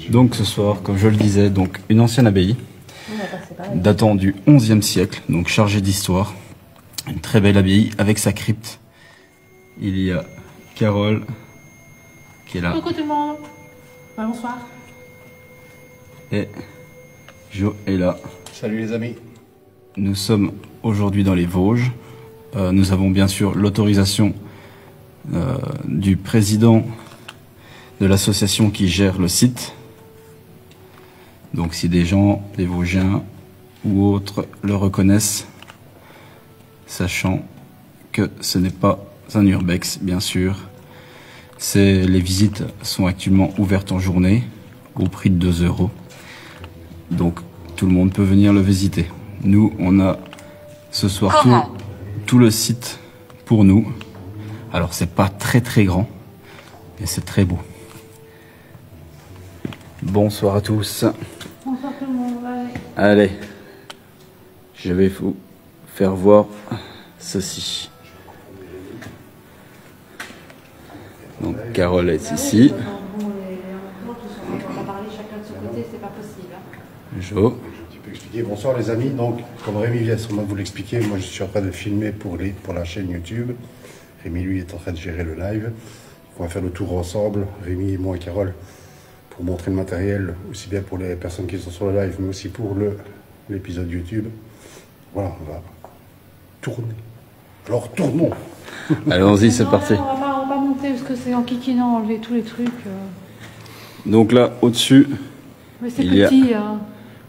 Donc ce soir, comme je le disais, donc une ancienne abbaye datant du XIe siècle, donc chargée d'histoire. Une très belle abbaye avec sa crypte. Il y a Carole qui est là. Coucou tout le monde. Bonsoir. Et Jo est là. Salut les amis. Nous sommes aujourd'hui dans les Vosges. Nous avons bien sûr l'autorisation du président de l'association qui gère le site. Donc si des gens, des Vosgiens ou autres le reconnaissent, sachant que ce n'est pas un urbex, bien sûr. Les visites sont actuellement ouvertes en journée au prix de 2 €. Donc tout le monde peut venir le visiter. Nous, on a ce soir tout le site pour nous. Alors c'est pas très très grand, mais c'est très beau. Bonsoir à tous. Bonsoir tout le monde. Allez, je vais vous faire voir ceci. Donc Carole est ici. Jo. Tu peux expliquer. Bonsoir les amis. Donc, comme Rémi vient sûrement vous l'expliquer, moi je suis en train de filmer pour la chaîne YouTube. Rémi lui est en train de gérer le live. On va faire le tour ensemble, Rémi, moi et Carole, pour montrer le matériel, aussi bien pour les personnes qui sont sur le live, mais aussi pour l'épisode YouTube. Voilà, on va tourner. Alors tournons. Allons-y, c'est parti. On va pas monter parce que c'est en kikinant, enlever tous les trucs. Donc là, au-dessus, il y a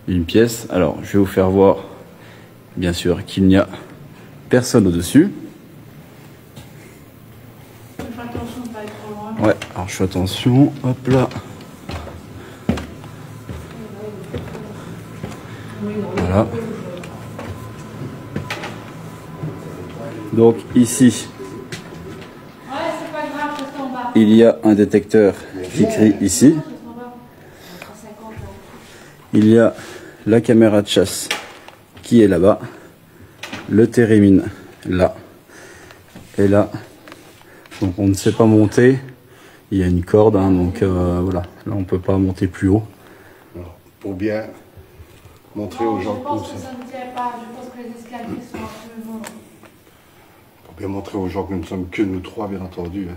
une pièce. Alors, je vais vous faire voir, bien sûr, qu'il n'y a personne au-dessus. Fais attention de pas être trop loin. Ouais, alors je fais attention. Hop là. Voilà. Donc ici, il y a un détecteur qui crie ici. Il y a la caméra de chasse qui est là-bas. Le térémine là. Et là. Donc on ne sait pas monter. Il y a une corde, hein, donc voilà. Là on ne peut pas monter plus haut. Alors, pour bien montrer aux gens je pense que ça ne tient pas. Je pense que les escaliers sont un peu longs. Pour bien montrer aux gens que nous ne sommes que nous trois, bien entendu.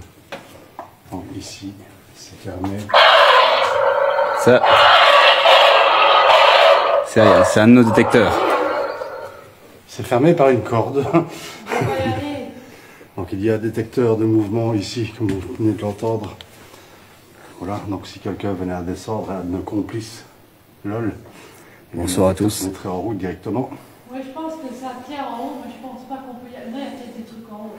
Donc, ici, c'est fermé. Ça, c'est un de nos détecteurs. C'est fermé par une corde. Donc il y a un détecteur de mouvement ici, comme vous venez de l'entendre. Voilà, donc si quelqu'un venait à descendre, un de nos complices, LOL. Bonsoir à tous. On mettrait en route directement. Oui, je pense que ça tient en haut, mais je pense pas qu'on peut y aller. Non, il y a peut-être des trucs en haut.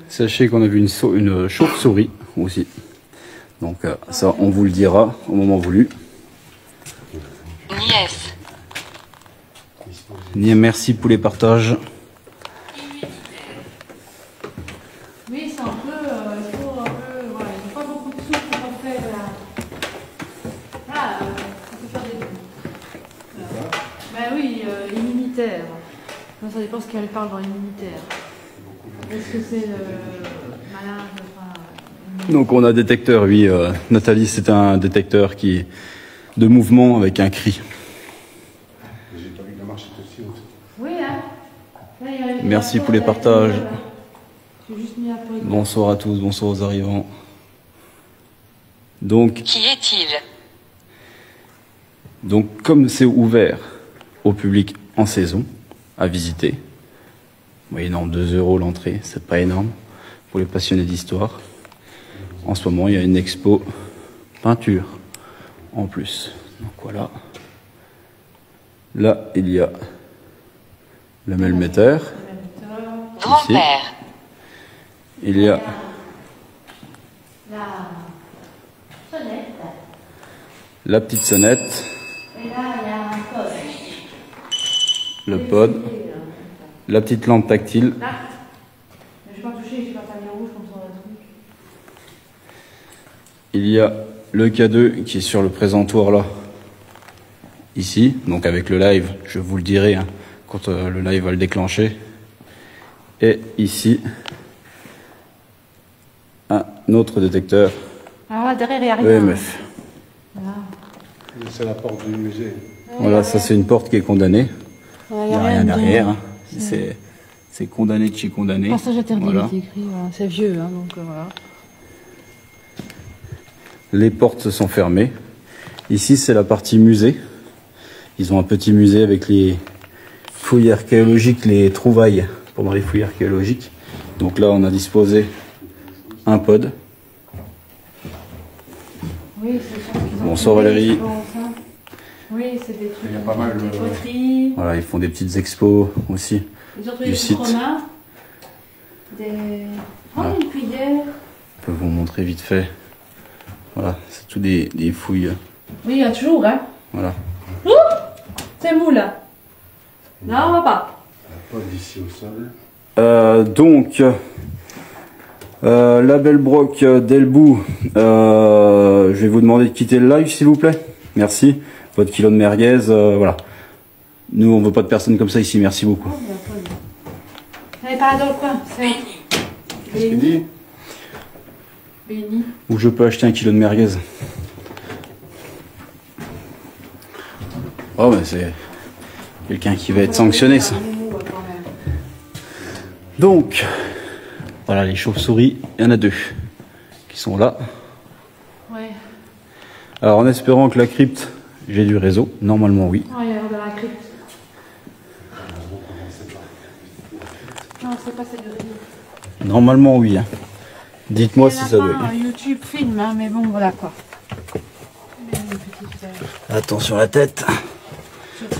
Sachez qu'on a vu une chauve-souris aussi. Donc ça, on vous le dira au moment voulu. Merci pour les partages. Oui, c'est un peu. Il faut un peu. Voilà, il n'y a pas beaucoup de sous pour en faire. Ah, on peut faire des dons. Ben oui, immunitaire. Ça dépend ce qu'elle parle dans immunitaire. Est-ce que c'est malade, Donc on a détecteur, oui. Nathalie, c'est un détecteur de mouvement avec un cri. J'ai pas vu que la marche était aussi haute. Oui, hein. Merci pour les partages. J'ai juste mis un peu. Bonsoir à tous, bonsoir aux arrivants. Donc, Qui est-il? Donc comme c'est ouvert au public en saison, à visiter, moyennant 2 € l'entrée, c'est pas énorme, pour les passionnés d'histoire. En ce moment, il y a une expo peinture en plus. Donc voilà. Là, il y a le melmetteur. Grand-père. Il y a la petite sonnette. Et là, il y a un pod. Le pod. La petite lampe tactile. Là. Je vais pas toucher, je vais pas faire les rouges comme ça. Il y a le K2 qui est sur le présentoir là. Ici. Donc avec le live, je vous le dirai hein, quand le live va le déclencher. Et ici, un autre détecteur. Ah, derrière, il y a rien. EMF. Voilà. C'est la porte du musée. Voilà, ça c'est une porte qui est condamnée. Il Il n'y a rien derrière. Hein. C'est condamné de chez condamné. Passage interdit, Voilà. il est écrit. Voilà. C'est vieux, hein, donc voilà. Les portes se sont fermées. Ici, c'est la partie musée. Ils ont un petit musée avec les fouilles archéologiques, les trouvailles pendant les fouilles archéologiques. Donc là, on a disposé un pod. Oui, c'est ça qu'ils ont. Bonsoir trouvé, Valérie. je pense, hein. Oui, c'est des trucs. Il y a pas mal des de- poteries. Voilà, ils font des petites expos aussi. Ils ont trouvé Du des site. trucs romains. Des. Oh, Voilà. une cuillère. Je peux vous montrer vite fait. Voilà, c'est tout des fouilles. Oui, il y a toujours, hein. Voilà. C'est mou là. Non, on va pas. La porte ici au sol. Donc, la Belle Broc d'Elbou, je vais vous demander de quitter le live s'il vous plaît. Merci. Votre kilo de merguez, voilà. Nous, on veut pas de personnes comme ça ici, merci beaucoup. Oh, bien, pas bien. Elle est pas là dans le coin. C'est. Qu'est-ce qu'il dit? Béni. Où je peux acheter un kilo de merguez. Oh, mais c'est quelqu'un qui va être sanctionné, ça. Donc, voilà les chauves-souris, il y en a 2 qui sont là. Ouais. Alors en espérant que la crypte, j'ai du réseau, normalement oui. Oh, il y a de la crypte. Non, c'est pas celle de Rémi. Normalement oui. Hein. Dites-moi Il y en si a ça pas veut. un YouTube film, hein, mais bon, voilà quoi. Mais une petite, Attention la tête.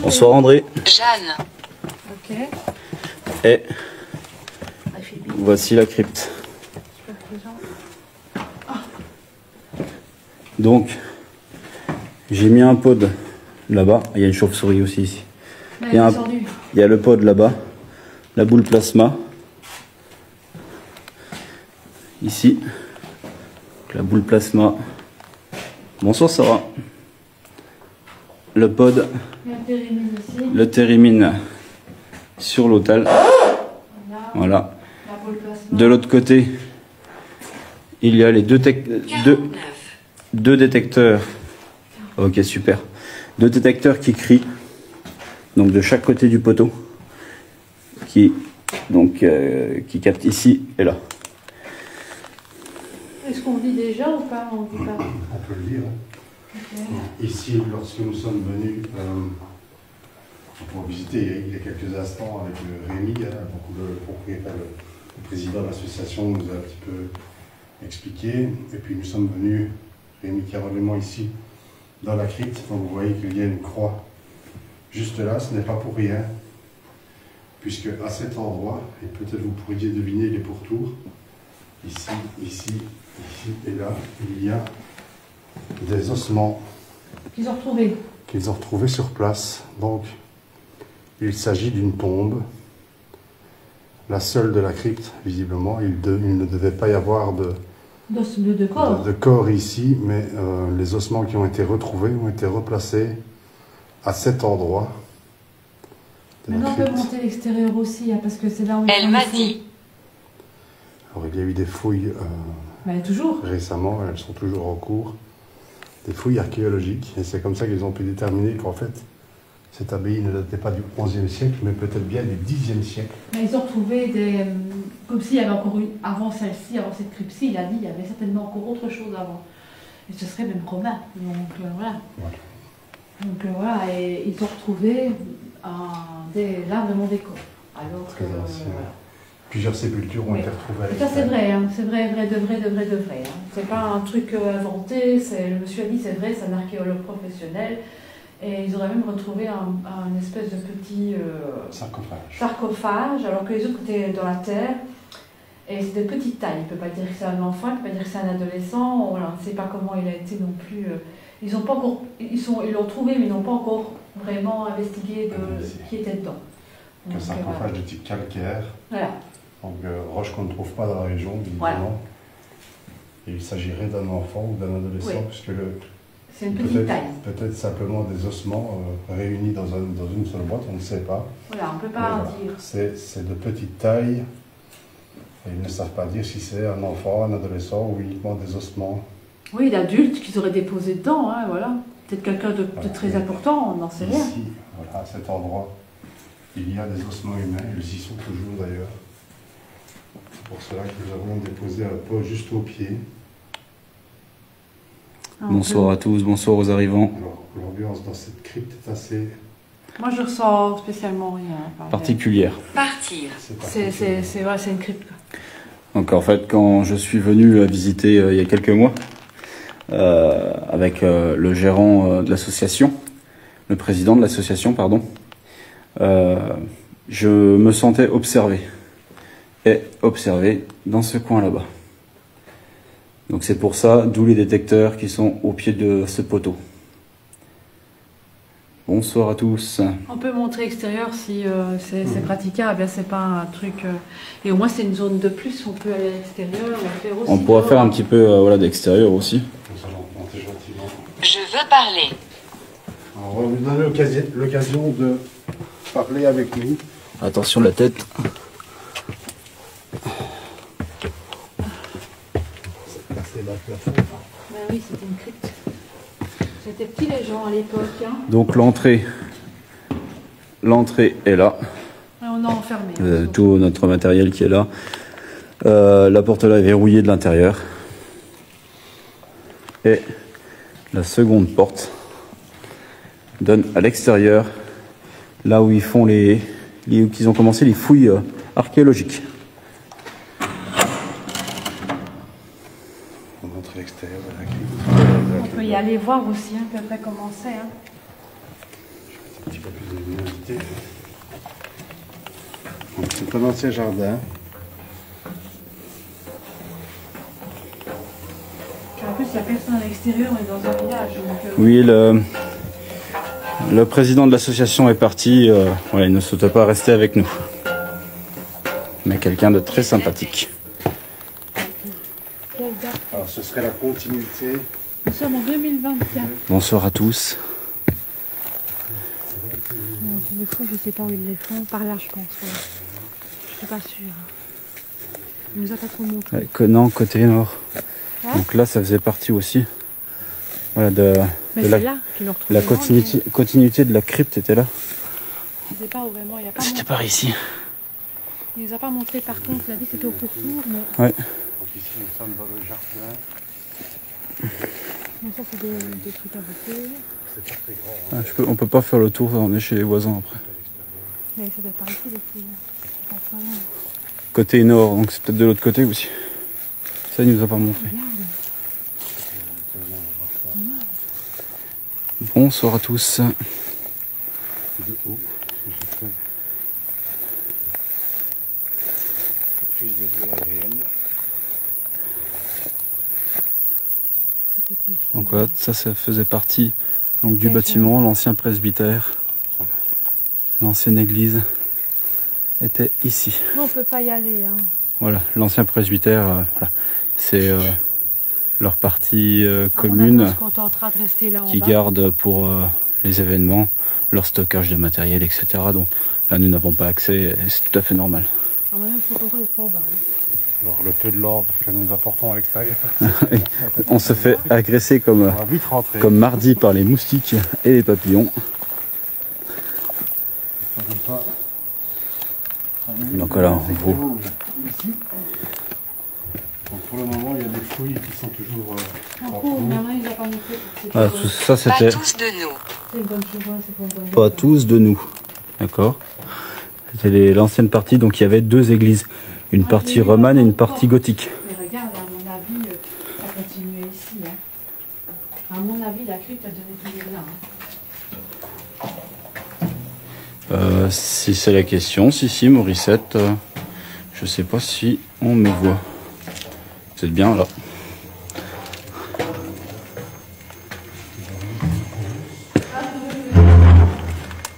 Bonsoir André. Jeanne. Ok. Et Elle fait bien. voici la crypte. Je peux faire les gens. Donc, j'ai mis un pod là-bas. Il y a une chauve-souris aussi ici. Là, Il y a elle est un- descendue. Il y a le pod là-bas. La boule plasma. Ici. Donc, la boule plasma. Bonsoir Sarah. Le pod, Il y a un périmètre ici. le térémine sur l'hôtel. Là, Voilà. la boule plasma. De l'autre côté, il y a les deux détecteurs. Ok, super. 2 détecteurs qui crient. Donc de chaque côté du poteau. Qui captent ici et là. Est-ce qu'on dit déjà ou pas? On dit pas. On peut le dire. Hein. Ok. Ici, lorsque nous sommes venus pour visiter il y a quelques instants avec Rémi, hein, donc le propriétaire, le président de l'association nous a un petit peu expliqué. Et puis nous sommes venus, Rémi carrément ici, dans la crypte. Donc vous voyez qu'il y a une croix juste là, ce n'est pas pour rien. Puisque à cet endroit, et peut-être vous pourriez deviner les pourtours, ici, ici, ici et là, il y a des ossements Qu'ils ont retrouvé. qu'ils ont retrouvés sur place. Donc, il s'agit d'une tombe, la seule de la crypte, visiblement. Il ne devait pas y avoir D'os de corps. de corps ici, mais les ossements qui ont été retrouvés ont été replacés à cet endroit de la Maintenant, on peut crypte. monter l'extérieur aussi, hein, parce que c'est là où ils Elle font m'a les fouilles. dit. Alors, il y a eu des fouilles Mais toujours. récemment, elles sont toujours en cours, des fouilles archéologiques, et c'est comme ça qu'ils ont pu déterminer qu'en fait, cette abbaye ne datait pas du XIe siècle, mais peut-être bien du Xe siècle. Mais ils ont retrouvé des. Comme s'il y avait encore eu. Avant celle-ci, avant cette crypte-ci, il a dit il y avait certainement encore autre chose avant. Et ce serait même romain. Donc voilà. Voilà. Donc voilà, et ils ont retrouvé là vraiment des corps. Alors que. Très ancien. Voilà. Plusieurs sépultures ont Oui. été retrouvées. Et ça c'est vrai, hein. C'est vrai, vrai, de vrai. Hein. C'est pas un truc inventé, le monsieur a dit c'est vrai, c'est un archéologue professionnel. Et ils auraient même retrouvé un espèce de petit Sarcophage. sarcophage, alors que les autres étaient dans la terre. Et c'est de petite taille. Il ne peut pas dire que c'est un enfant, il ne peut pas dire que c'est un adolescent. Voilà, on ne sait pas comment il a été non plus. Ils ont pas encore, ils l'ont trouvé, mais ils n'ont pas encore vraiment investigué de ce qui était dedans. Un Donc, sarcophage voilà. de type calcaire, Voilà. donc roche qu'on ne trouve pas dans la région, visiblement. Voilà. Et il s'agirait d'un enfant ou d'un adolescent, Oui. puisque C'est une petite taille. peut-être simplement des ossements réunis dans une seule boîte, on ne sait pas. Voilà, on ne peut Mais pas voilà. dire. C'est de petite taille. Et ils ne savent pas dire si c'est un enfant, un adolescent ou uniquement des ossements. Oui, d'adultes qu'ils auraient déposé dedans, hein, voilà. peut-être quelqu'un de très important, on n'en sait rien. Ici, voilà, à cet endroit, il y a des ossements humains, ils y sont toujours d'ailleurs. C'est pour cela que nous avons déposé un pot juste au pied. Bonsoir à tous, bonsoir aux arrivants. Alors, l'ambiance dans cette crypte est assez... Moi, je ressens spécialement rien. Particulière. Partir. C'est une crypte. Quoi. Donc en fait, quand je suis venu visiter il y a quelques mois, avec le gérant de l'association, le président de l'association, pardon, je me sentais observé. Et observé dans ce coin là-bas. Donc c'est pour ça, d'où les détecteurs qui sont au pied de ce poteau. Bonsoir à tous. On peut montrer extérieur si c'est praticable, bien c'est pas un truc... et au moins c'est une zone de plus, on peut aller à l'extérieur, faire aussi... On pourra faire un petit peu voilà, d'extérieur aussi. Nous allons monter gentiment. Je veux parler. Alors, on va vous donner l'occasion de parler avec nous. Attention la tête. Passer dans le plafond. Ben oui, c'était une crypte. C'était petit les gens à l'époque. Hein. Donc l'entrée est là. Et on a enfermé. Tout notre matériel qui est là. La porte là est verrouillée de l'intérieur. Et la seconde porte donne à l'extérieur, là où ils font qu'ils ont commencé les fouilles archéologiques. On montre l'extérieur de la crypte. On peut y aller voir aussi, hein, à peu près comment c'est. Hein. Un petit peu plus de luminosité. Donc, c'est un ancien jardin. En plus, il n'y a personne à l'extérieur, on est dans un village. Donc, Oui, le président de l'association est parti. Voilà, il ne souhaite pas rester avec nous. Mais quelqu'un de très sympathique. Alors, ce serait la continuité. Nous sommes en 2024. Bonsoir à tous. Les font, je ne sais pas où ils les font. Par là, je pense. Ouais. Je suis pas sûre. Il nous a pas trop montré. Ouais, Conan, côté nord. Ouais. Donc là, ça faisait partie aussi. Voilà, de Mais c'est la, là qu'ils l'ont retrouvé. la continuité de la crypte était là. Je sais pas où vraiment. Il a pas C'était montré. par ici. Il nous a pas montré par contre. Il a dit que c'était au pourtour. Mais... Ouais. Donc, ici, nous sommes dans le jardin. mais ça, c'est des trucs à bouffer. C'est pas très grand. Hein. On peut pas faire le tour, on est chez les voisins après. Mais ça doit être par ici, les filles. C'est pas très loin. Côté nord, donc c'est peut-être de l'autre côté aussi. Ça, il nous a pas montré. Regarde. Bonsoir à tous. De haut, j'ai fait plus de vue aérienne. Donc voilà, ça faisait partie donc, du bâtiment, l'ancien presbytère, l'ancienne église était ici. Non, on peut pas y aller. Hein. Voilà, l'ancien presbytère, voilà, c'est leur partie À mon commune avis, on est en train de rester là en qui bas. garde pour les événements, leur stockage de matériel, etc. Donc là, nous n'avons pas accès, et c'est tout à fait normal. À mon avis, il faut encore être en bas. Hein. Alors, le peu de lampe que nous apportons à l'extérieur, On se fait agresser on va vite rentrer. comme mardi par les moustiques et les papillons. Donc voilà, en gros. Ici. Donc, pour le moment, il y a des fouilles qui sont toujours En en cours, cours. mais il n'a pas montré. Voilà, tout ça Pas c'était tous de nous. C'est une bonne chose, c'est pour une bonne pas chose. tous de nous. D'accord. C'était l'ancienne partie, donc il y avait deux églises. Une partie romane et une partie gothique. Mais regarde, à mon avis, ça continuait ici. Hein. À mon avis, la crypte a donné toujours là. Hein. Si c'est la question, si, Morissette, je sais pas si on me voit. Vous êtes bien là.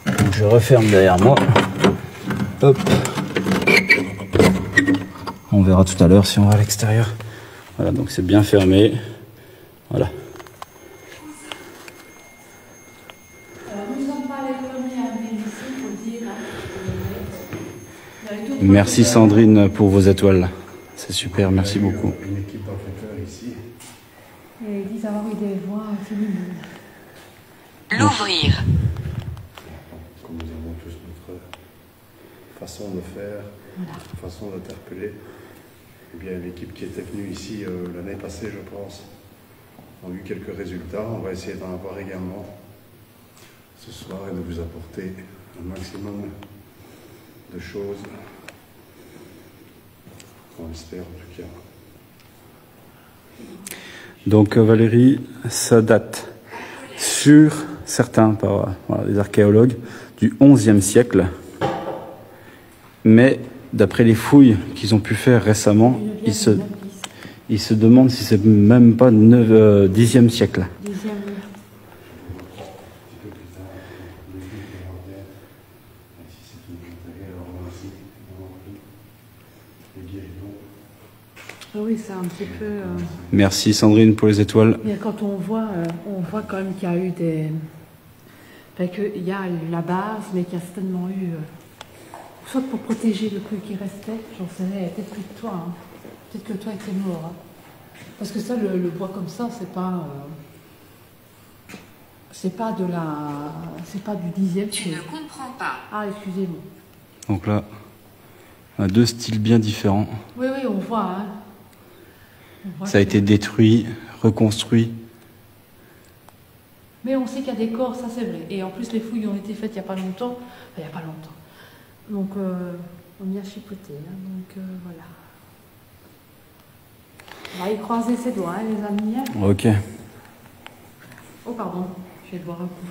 Donc, je referme derrière moi. Hop. On verra tout à l'heure si on va à l'extérieur. Voilà, donc c'est bien fermé. Voilà. Nous sommes pas les premiers à venir ici, il faut dire. Hein. Merci Sandrine pour vos étoiles. C'est super, merci beaucoup. Une équipe d'enquêteurs ici. Et ils disent avoir eu des voix féminines. L'ouvrir. Comme nous avons tous notre façon de faire, notre façon d'interpeller, eh bien l'équipe qui était venue ici l'année passée, je pense, ont eu quelques résultats. On va essayer d'en avoir également ce soir et de vous apporter un maximum de choses. On espère en tout cas. Donc Valérie, ça date sur certains par des archéologues du XIe siècle, mais d'après les fouilles qu'ils ont pu faire récemment, ils se demandent si c'est même pas 10e siècle. Oui, c'est un petit peu... Merci Sandrine pour les étoiles. Et quand on voit quand même qu'il y a eu des... Enfin, qu'il y a eu la base, mais qu'il y a certainement eu... soit pour protéger le peu qui restait, j'en sais rien, peut-être que toi, hein. Peut-être que toi était mort. Hein. Parce que ça, le bois comme ça, c'est pas de la... C'est pas du 10e. Tu ne comprends pas. Ah, excusez-moi. Donc là, on a deux styles bien différents. Oui, on voit, hein. Ça a été détruit, reconstruit. Mais on sait qu'il y a des corps, ça c'est vrai. Et en plus, les fouilles ont été faites il n'y a pas longtemps. Donc, on y a chipoté. Hein. Donc, voilà. On va y croiser ses doigts, hein, les amis. Hein. Ok. Oh, pardon. Je vais le boire un coup.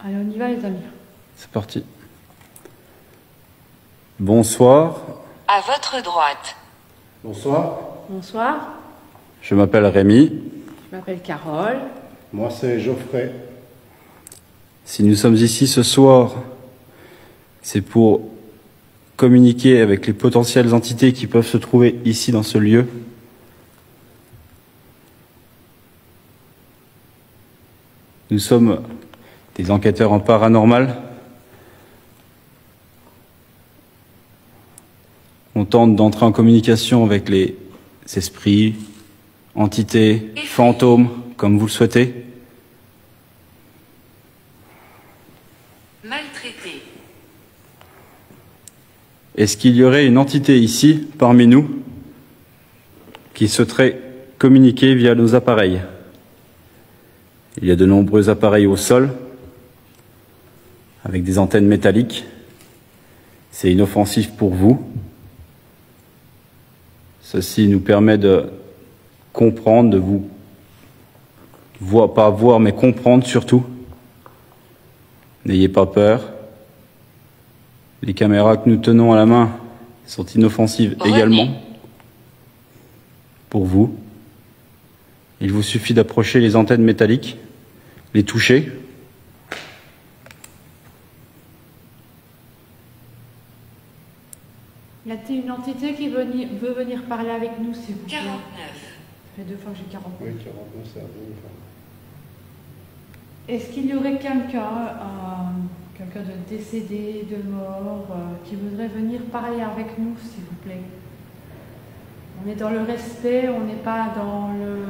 Allez, on y va, les amis. C'est parti. Bonsoir. À votre droite. Bonsoir, Bonsoir. Je m'appelle Rémi. Je m'appelle Carole. moi c'est Geoffrey. Si nous sommes ici ce soir, c'est pour communiquer avec les potentielles entités qui peuvent se trouver ici dans ce lieu. Nous sommes des enquêteurs en paranormal. On tente d'entrer en communication avec les esprits, entités, fantômes, comme vous le souhaitez. Maltraité. Est-ce qu'il y aurait une entité ici, parmi nous, qui souhaiterait communiquer via nos appareils? Il y a de nombreux appareils au sol, avec des antennes métalliques. C'est inoffensif pour vous. Ceci nous permet de comprendre, de vous pas voir, mais comprendre surtout. N'ayez pas peur. Les caméras que nous tenons à la main sont inoffensives également pour vous. Il vous suffit d'approcher les antennes métalliques, les toucher. Y a-t-il une entité qui veut venir parler avec nous, s'il vous plaît? 49. Ça fait 2 fois que j'ai 49. Oui, 49, c'est à vous. Est-ce qu'il y aurait quelqu'un de décédé, de mort, qui voudrait venir parler avec nous, s'il vous plaît? On est dans le respect, on n'est pas dans le...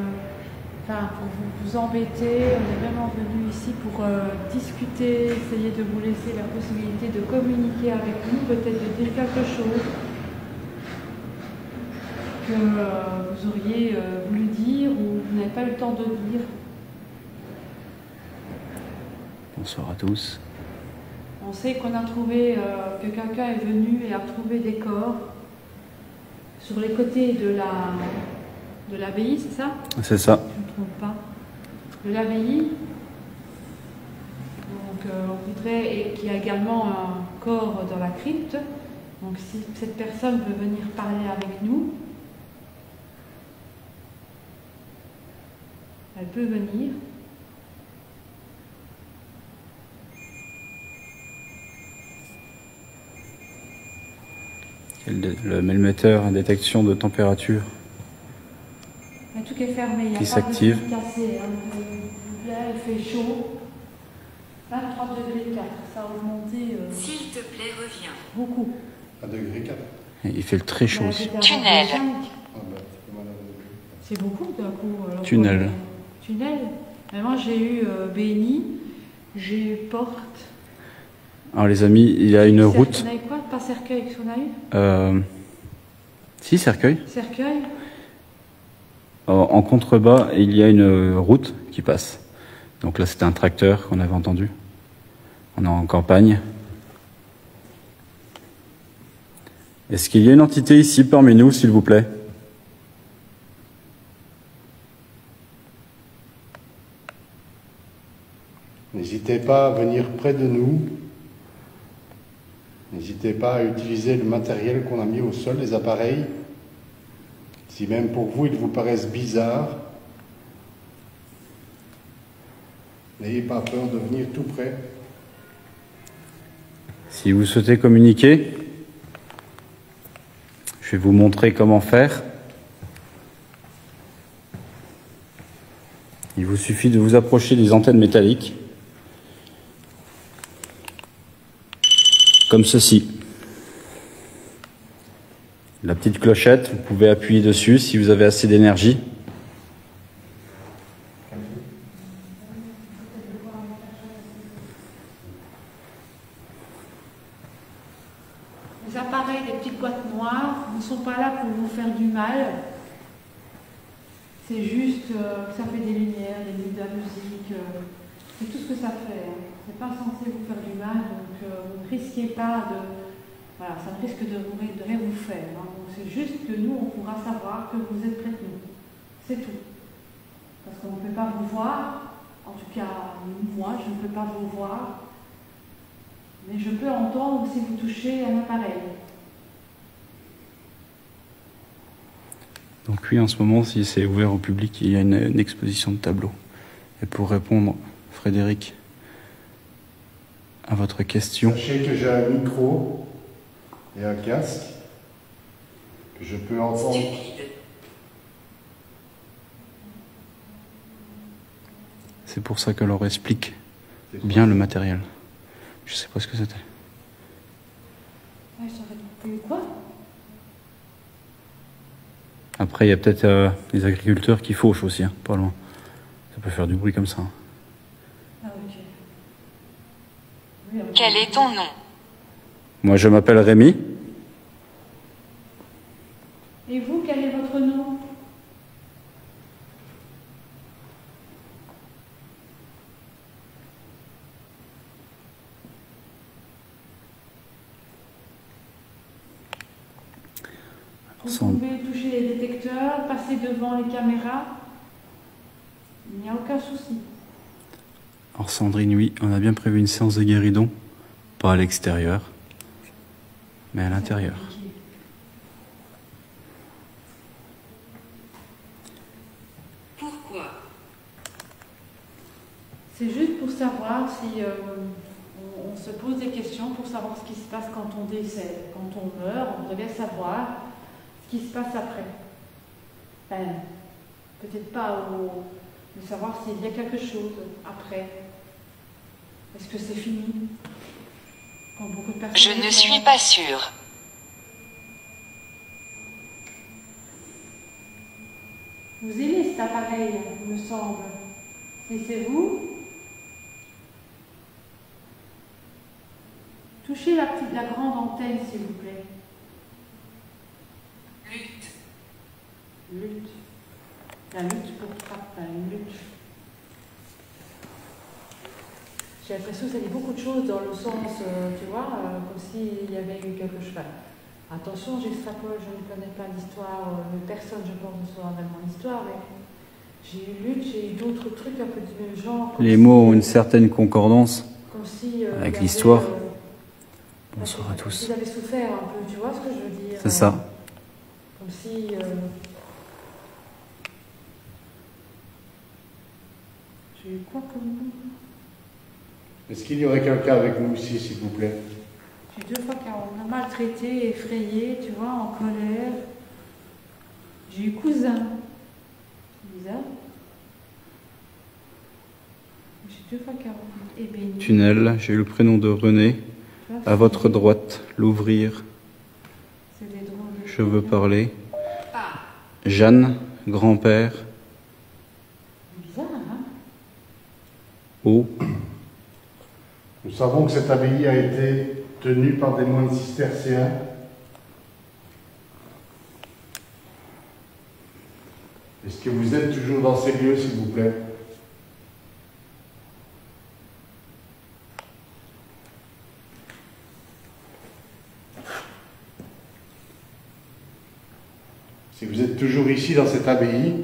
Enfin, pour vous embêter, on est vraiment venu ici pour discuter, essayer de vous laisser la possibilité de communiquer avec nous, peut-être de dire quelque chose que vous auriez voulu dire ou vous n'avez pas eu le temps de dire. Bonsoir à tous. On sait qu'on a trouvé, que quelqu'un est venu et a trouvé des corps sur les côtés de l'abbaye, c'est ça? C'est ça. Je ne me trompe pas. De l'abbaye. Donc on voudrait, et qu'il y a également un corps dans la crypte. Donc si cette personne veut venir parler avec nous, elle peut venir. Le mélméteur, détection de température. Mais tout est fermé, il n'y a Qui pas s'active. de cassé. Là, il fait chaud. 23 degrés 4, ça a augmenté S'il te plaît, reviens. beaucoup. À degré 4. Et il fait le très chaud Là, aussi. j'étais à Tunnel. 25. Ah bah, c'est pas mal à degré. C'est beaucoup d'un coup. Alors, Tunnel. Tunnel. Mais moi j'ai eu Béni, j'ai eu Porte. Alors les amis, il y a une route. On a eu quoi? Pas Cercueil, qu'est-ce qu'on a eu? Si, Cercueil. Cercueil. En contrebas, il y a une route qui passe. Donc là, c'était un tracteur qu'on avait entendu. On est en campagne. Est-ce qu'il y a une entité ici parmi nous, s'il vous plaît? N'hésitez pas à venir près de nous. N'hésitez pas à utiliser le matériel qu'on a mis au sol, les appareils. Si même pour vous, ils vous paraissent bizarres, n'ayez pas peur de venir tout près. Si vous souhaitez communiquer, je vais vous montrer comment faire. Il vous suffit de vous approcher des antennes métalliques, comme ceci. La petite clochette, vous pouvez appuyer dessus si vous avez assez d'énergie. Les appareils, les petites boîtes noires, ne sont pas là pour vous faire du mal. C'est juste que ça fait des lumières, de la musique, c'est tout ce que ça fait. C'est pas censé vous faire du mal, donc vous ne risquez pas de... Voilà, ça ne risque de rien vous faire. Hein. Donc c'est juste que nous, on pourra savoir que vous êtes près de nous. C'est tout. Parce qu'on ne peut pas vous voir, en tout cas, moi, je ne peux pas vous voir, mais je peux entendre si vous touchez un appareil. Donc oui, en ce moment, si c'est ouvert au public, il y a une exposition de tableaux. Et pour répondre, Frédéric, à votre question... Sachez que j'ai un micro et un casque, que je peux entendre. Stupide. C'est pour ça que leur explique bien le matériel. Je sais pas ce que c'était. Ouais, j'aurais plus quoi? Après, il y a peut-être les agriculteurs qui fauchent aussi, hein, pas loin. Ça peut faire du bruit comme ça. Hein. Ah, ok. Oui, Quel est ton nom? Moi, je m'appelle Rémi. Et vous, quel est votre nom? Vous pouvez toucher les détecteurs, passer devant les caméras. Il n'y a aucun souci. Alors Sandrine, oui, on a bien prévu une séance de guéridon. Pas à l'extérieur, mais à l'intérieur. Pourquoi? C'est juste pour savoir si on se pose des questions, pour savoir ce qui se passe quand on décède. Quand on meurt, on devrait savoir ce qui se passe après. Enfin, peut-être pas de savoir s'il y a quelque chose après. Est-ce que c'est fini? Quand beaucoup de personnes Je ne suis pas sûre. Vous aimez cet appareil, il me semble. Et c'est vous? Touchez la grande antenne, s'il vous plaît. Lutte. Lutte. La lutte pour frapper, une lutte. J'ai l'impression que ça dit beaucoup de choses dans le sens, tu vois, comme s'il y avait eu quelque chose. Attention, j'extrapole, je ne connais pas l'histoire, personne, je pense, ne saura vraiment l'histoire, mais j'ai eu lutte, j'ai eu d'autres trucs un peu du même genre. Les mots ont une certaine concordance comme si, avec l'histoire. Bonsoir à tous. Ils avaient souffert un peu, tu vois ce que je veux dire? C'est ça. Comme si... J'ai eu quoi comme nom? Est-ce qu'il y aurait quelqu'un avec nous ici, s'il vous plaît? J'ai 2 fois qu'on a maltraité, effrayé, tu vois, en colère. J'ai eu cousin. C'est bizarre. J'ai 2 fois 40. Et béni. Tunnel, j'ai eu le prénom de René. Tu vois, À votre droite, l'ouvrir. c'est des drôles de Je veux trucs. parler. Pas. Jeanne, grand-père. Bizarre, hein? au. Nous savons que cette abbaye a été tenue par des moines cisterciens. Est-ce que vous êtes toujours dans ces lieux, s'il vous plaît? Si vous êtes toujours ici dans cette abbaye,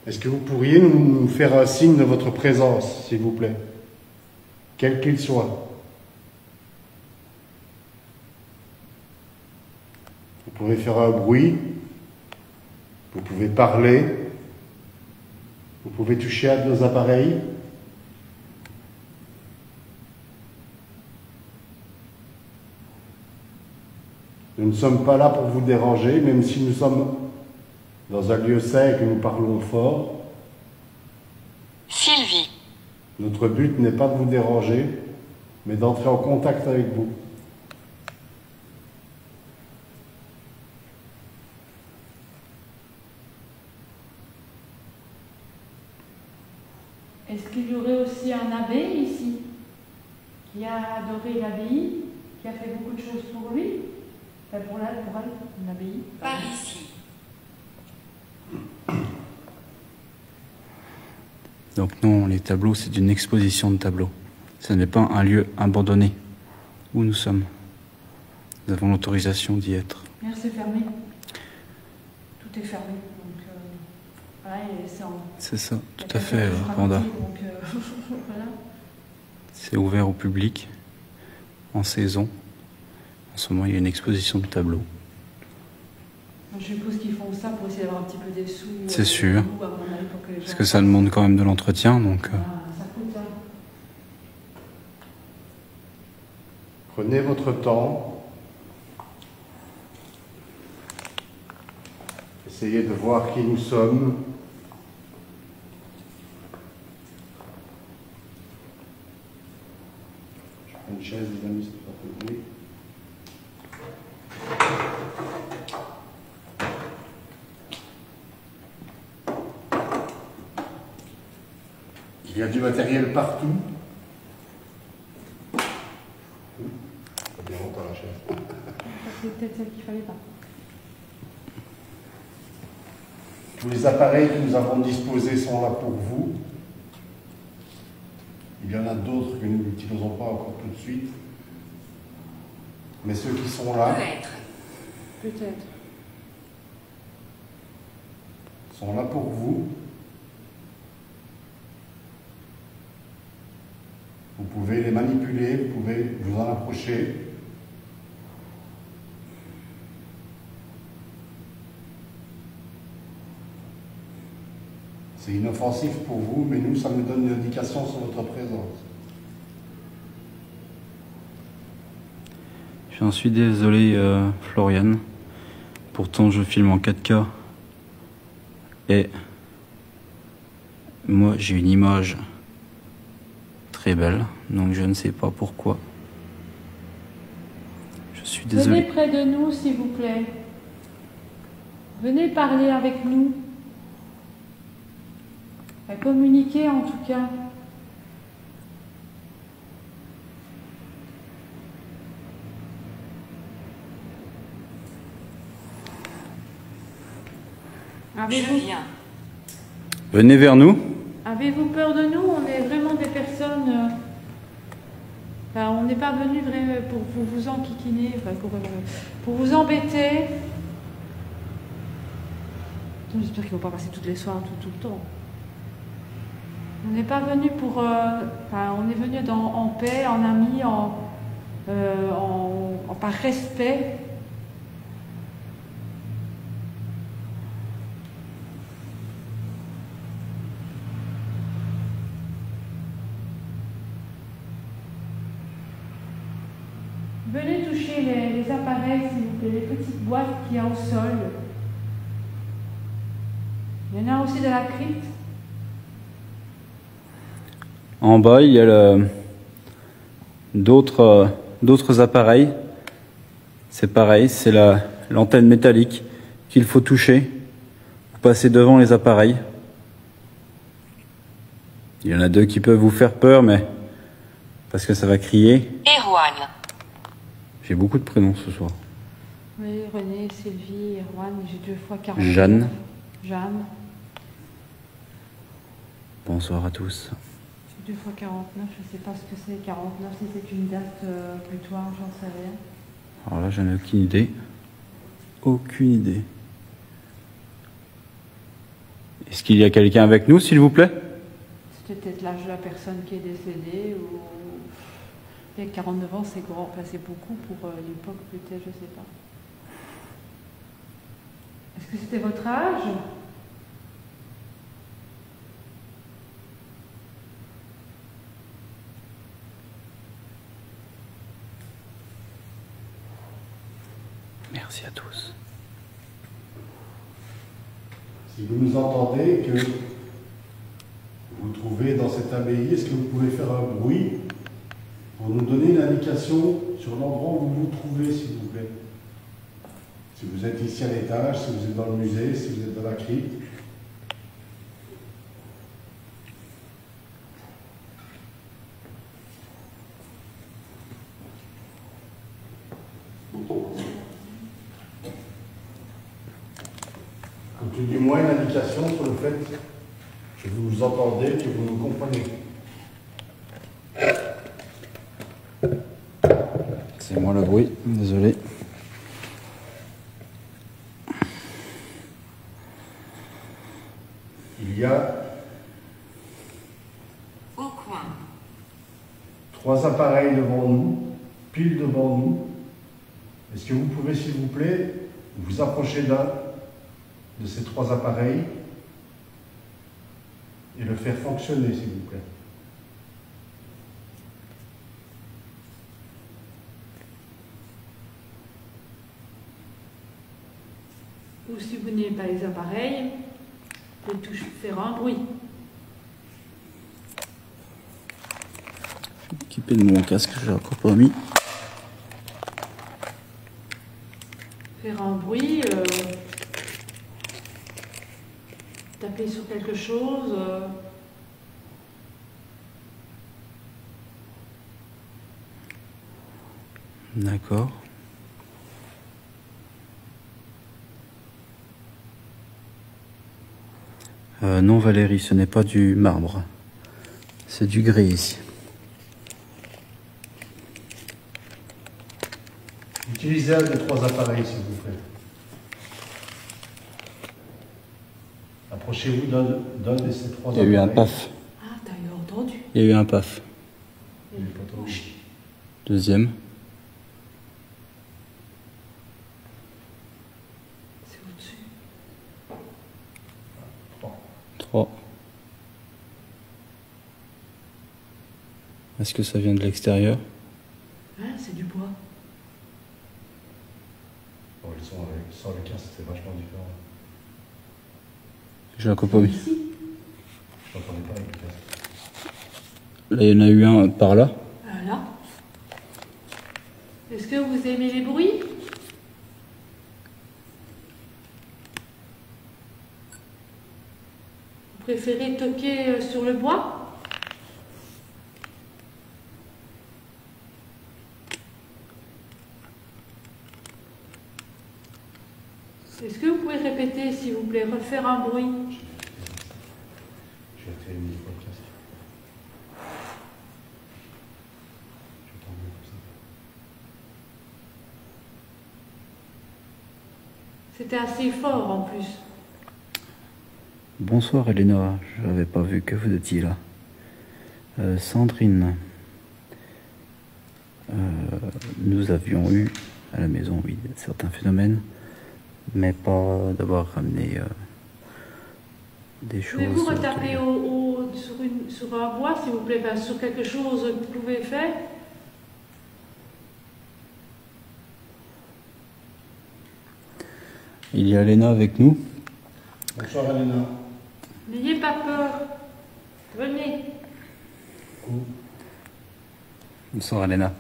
est-ce que vous pourriez nous faire un signe de votre présence, s'il vous plaît, quel qu'il soit? Vous pouvez faire un bruit, vous pouvez parler, vous pouvez toucher à nos appareils. Nous ne sommes pas là pour vous déranger, même si nous sommes dans un lieu sain et que nous parlons fort. Sylvie. Notre but n'est pas de vous déranger, mais d'entrer en contact avec vous. Est-ce qu'il y aurait aussi un abbé ici, qui a adoré l'abbaye, qui a fait beaucoup de choses pour lui, enfin pour elle, l'abbaye? Par ici. Donc non, les tableaux, c'est une exposition de tableaux. Ce n'est pas un lieu abandonné où nous sommes. Nous avons l'autorisation d'y être. Merde, c'est fermé. Tout est fermé. Donc, voilà, et c'est en... C'est ça, tout à fait, Randa. Donc, voilà. C'est ouvert au public, en saison. En ce moment, il y a une exposition de tableaux. Je suppose qu'ils font ça pour essayer d'avoir un petit peu des sous. C'est sûr. À mon avis, pour que les gens... Parce que ça demande quand même de l'entretien, donc... Ça coûte, hein. Prenez votre temps. Essayez de voir qui nous sommes. Je prends une chaise, les amis, c'est pas trop bruit. Il y a du matériel partout. Bien longtemps la chaise. C'est peut-être celle qu'il fallait pas. Tous les appareils que nous avons disposés sont là pour vous. Il y en a d'autres que nous n'utilisons pas encore tout de suite. Mais ceux qui sont là Peut-être. Peut-être. sont là pour vous. Vous pouvez les manipuler, vous pouvez vous en approcher. C'est inoffensif pour vous, mais nous, ça nous donne une indication sur votre présence. J'en suis désolé, Florian. Pourtant, je filme en 4K. Et moi, j'ai une image très belle, donc je ne sais pas pourquoi. Je suis désolé. Venez près de nous, s'il vous plaît. Venez parler avec nous. À communiquer, en tout cas. Je viens. Venez vers nous. Avez-vous peur de nous? On est vraiment des personnes... enfin, on n'est pas venu vraiment pour vous enquiquiner, enfin, pour vous embêter. J'espère qu'ils ne vont pas passer toutes les soirs, tout le temps. On n'est pas venu pour... enfin, on est venu en paix, en amis, par respect. Venez toucher les appareils, s'il vous plaît, les petites boîtes qu'il y a au sol. Il y en a aussi de la crypte. En bas, il y a d'autres appareils. C'est pareil, c'est l'antenne métallique qu'il faut toucher. Vous passez devant les appareils. Il y en a deux qui peuvent vous faire peur, mais parce que ça va crier. Erwan. J'ai beaucoup de prénoms ce soir. Oui, René, Sylvie, Erwan, j'ai 2 fois 49. Jeanne. Jeanne. Bonsoir à tous. J'ai 2 fois 49, je sais pas ce que c'est. 49, si c'est une date butoir, j'en sais rien. Alors là, j'en ai aucune idée. Aucune idée. Est-ce qu'il y a quelqu'un avec nous, s'il vous plaît? C'était peut-être l'âge de la personne qui est décédée ou... Et 49 ans, c'est grand, enfin, c'est beaucoup pour l'époque, peut-être, je sais pas. Est-ce que c'était votre âge? Merci à tous. Si vous nous entendez, que vous trouvez dans cette abbaye, est-ce que vous pouvez faire un bruit pour nous donner une indication sur l'endroit où vous vous trouvez, s'il vous plaît? Si vous êtes ici à l'étage, si vous êtes dans le musée, si vous êtes dans la crypte. Ou tout du moins une indication sur le fait que vous nous entendez, que vous nous comprenez. C'est moi le bruit, désolé. Il y a Au coin. 3 appareils devant nous, pile devant nous. Est-ce que vous pouvez, s'il vous plaît, vous approcher d'un de ces 3 appareils et le faire fonctionner, s'il vous plaît? Ou si vous n'avez pas les appareils, vous pouvez faire un bruit. Je vais m'occuper de mon casque, je l'ai encore pas mis. Faire un bruit, taper sur quelque chose. D'accord. Non Valérie, ce n'est pas du marbre. C'est du gris ici. Utilisez un des 3 appareils, s'il vous plaît. Approchez-vous d'un de ces 3 Il y a appareils. eu un paf. Ah, t'as eu entendu. Il y a eu un paf. Il est pas trop. Deuxième. C'est au-dessus. 3. Est-ce que ça vient de l'extérieur? Hein, c'est du bois. Bon, le son avec le casque, c'est vachement différent. Je l'ai encore pas vu. Ici. Je n'entendais pas avec le casque. Là, il y en a eu un par là. Voilà. Est-ce que vous aimez les bruits? Vous préférez toquer sur le bois? Est-ce que vous pouvez répéter, s'il vous plaît, refaire un bruit? Je vais essayer une fois le casque. J'entends mieux comme ça. C'était assez fort en plus. Bonsoir Elena, je n'avais pas vu que vous étiez là. Sandrine, nous avions eu à la maison, oui, certains phénomènes, mais pas d'avoir ramené des choses. Pouvez-vous retaper sur un bois, s'il vous plaît, enfin, sur quelque chose que vous pouvez faire? Il y a Elena avec nous. Bonsoir, Elena. N'ayez pas peur. Venez. Bonsoir Elena.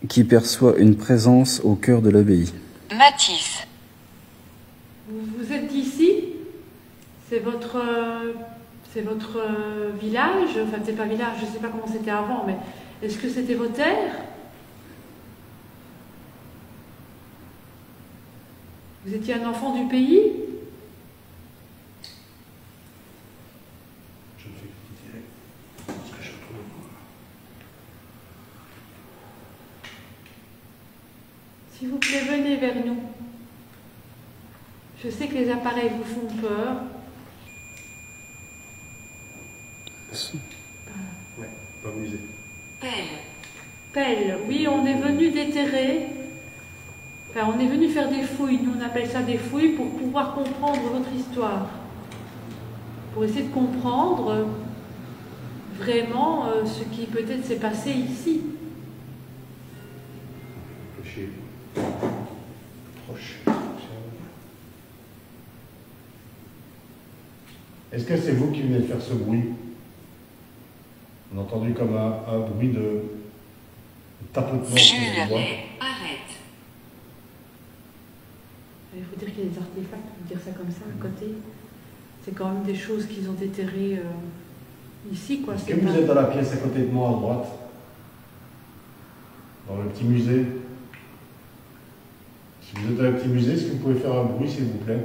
Qui perçoit une présence au cœur de l'abbaye. Mathis. Vous êtes ici? C'est votre C'est votre village, enfin c'est pas village, je sais pas comment c'était avant, mais est-ce que c'était vos terres? Vous étiez un enfant du pays? Je ne fais que tirer ce que je trouve. S'il vous plaît, venez vers nous. Je sais que les appareils vous font peur. Ouais, pas musée. Pelle. Pelle, oui, on est venu déterrer. Enfin, on est venu faire des fouilles. Nous, on appelle ça des fouilles pour pouvoir comprendre votre histoire. Pour essayer de comprendre vraiment ce qui peut-être s'est passé ici. Clocher. Proche. Est-ce que c'est vous qui venez de faire ce bruit? On a entendu comme un bruit de tapotement sur les doigts. Arrête. Il faut dire qu'il y a des artefacts, on peut dire ça comme ça, à côté. C'est quand même des choses qu'ils ont déterrées ici, quoi. Est-ce que vous êtes dans la pièce à côté de moi, à droite? Dans le petit musée? Si vous êtes dans le petit musée, est-ce que vous pouvez faire un bruit, s'il vous plaît?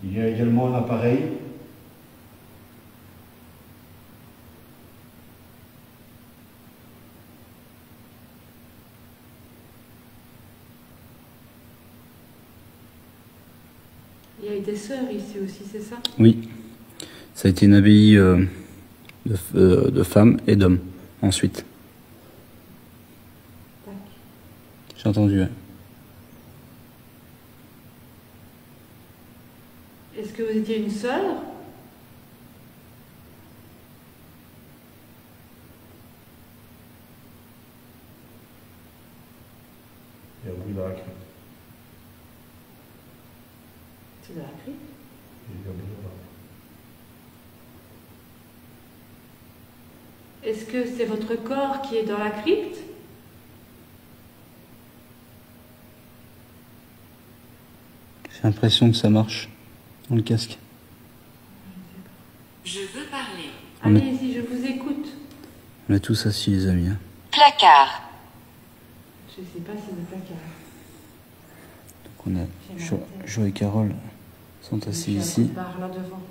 Il y a également un appareil. Il y a eu des sœurs ici aussi, c'est ça? Oui, ça a été une abbaye de femmes et d'hommes, ensuite. Tac. J'ai entendu, ouais. Est-ce que vous étiez une sœur? Il y a un bruit dans la crypte. C'est de la crypte. Il y a un bruit là. Est-ce que c'est votre corps qui est dans la crypte? J'ai l'impression que ça marche dans le casque. Je veux parler. On est- Allez-y, je vous écoute. On est tous assis, les amis. Hein. Placard. Je ne sais pas si c'est le placard. Donc on a Jo et Carole sont assis J'ai un ici. coup de barre là devant.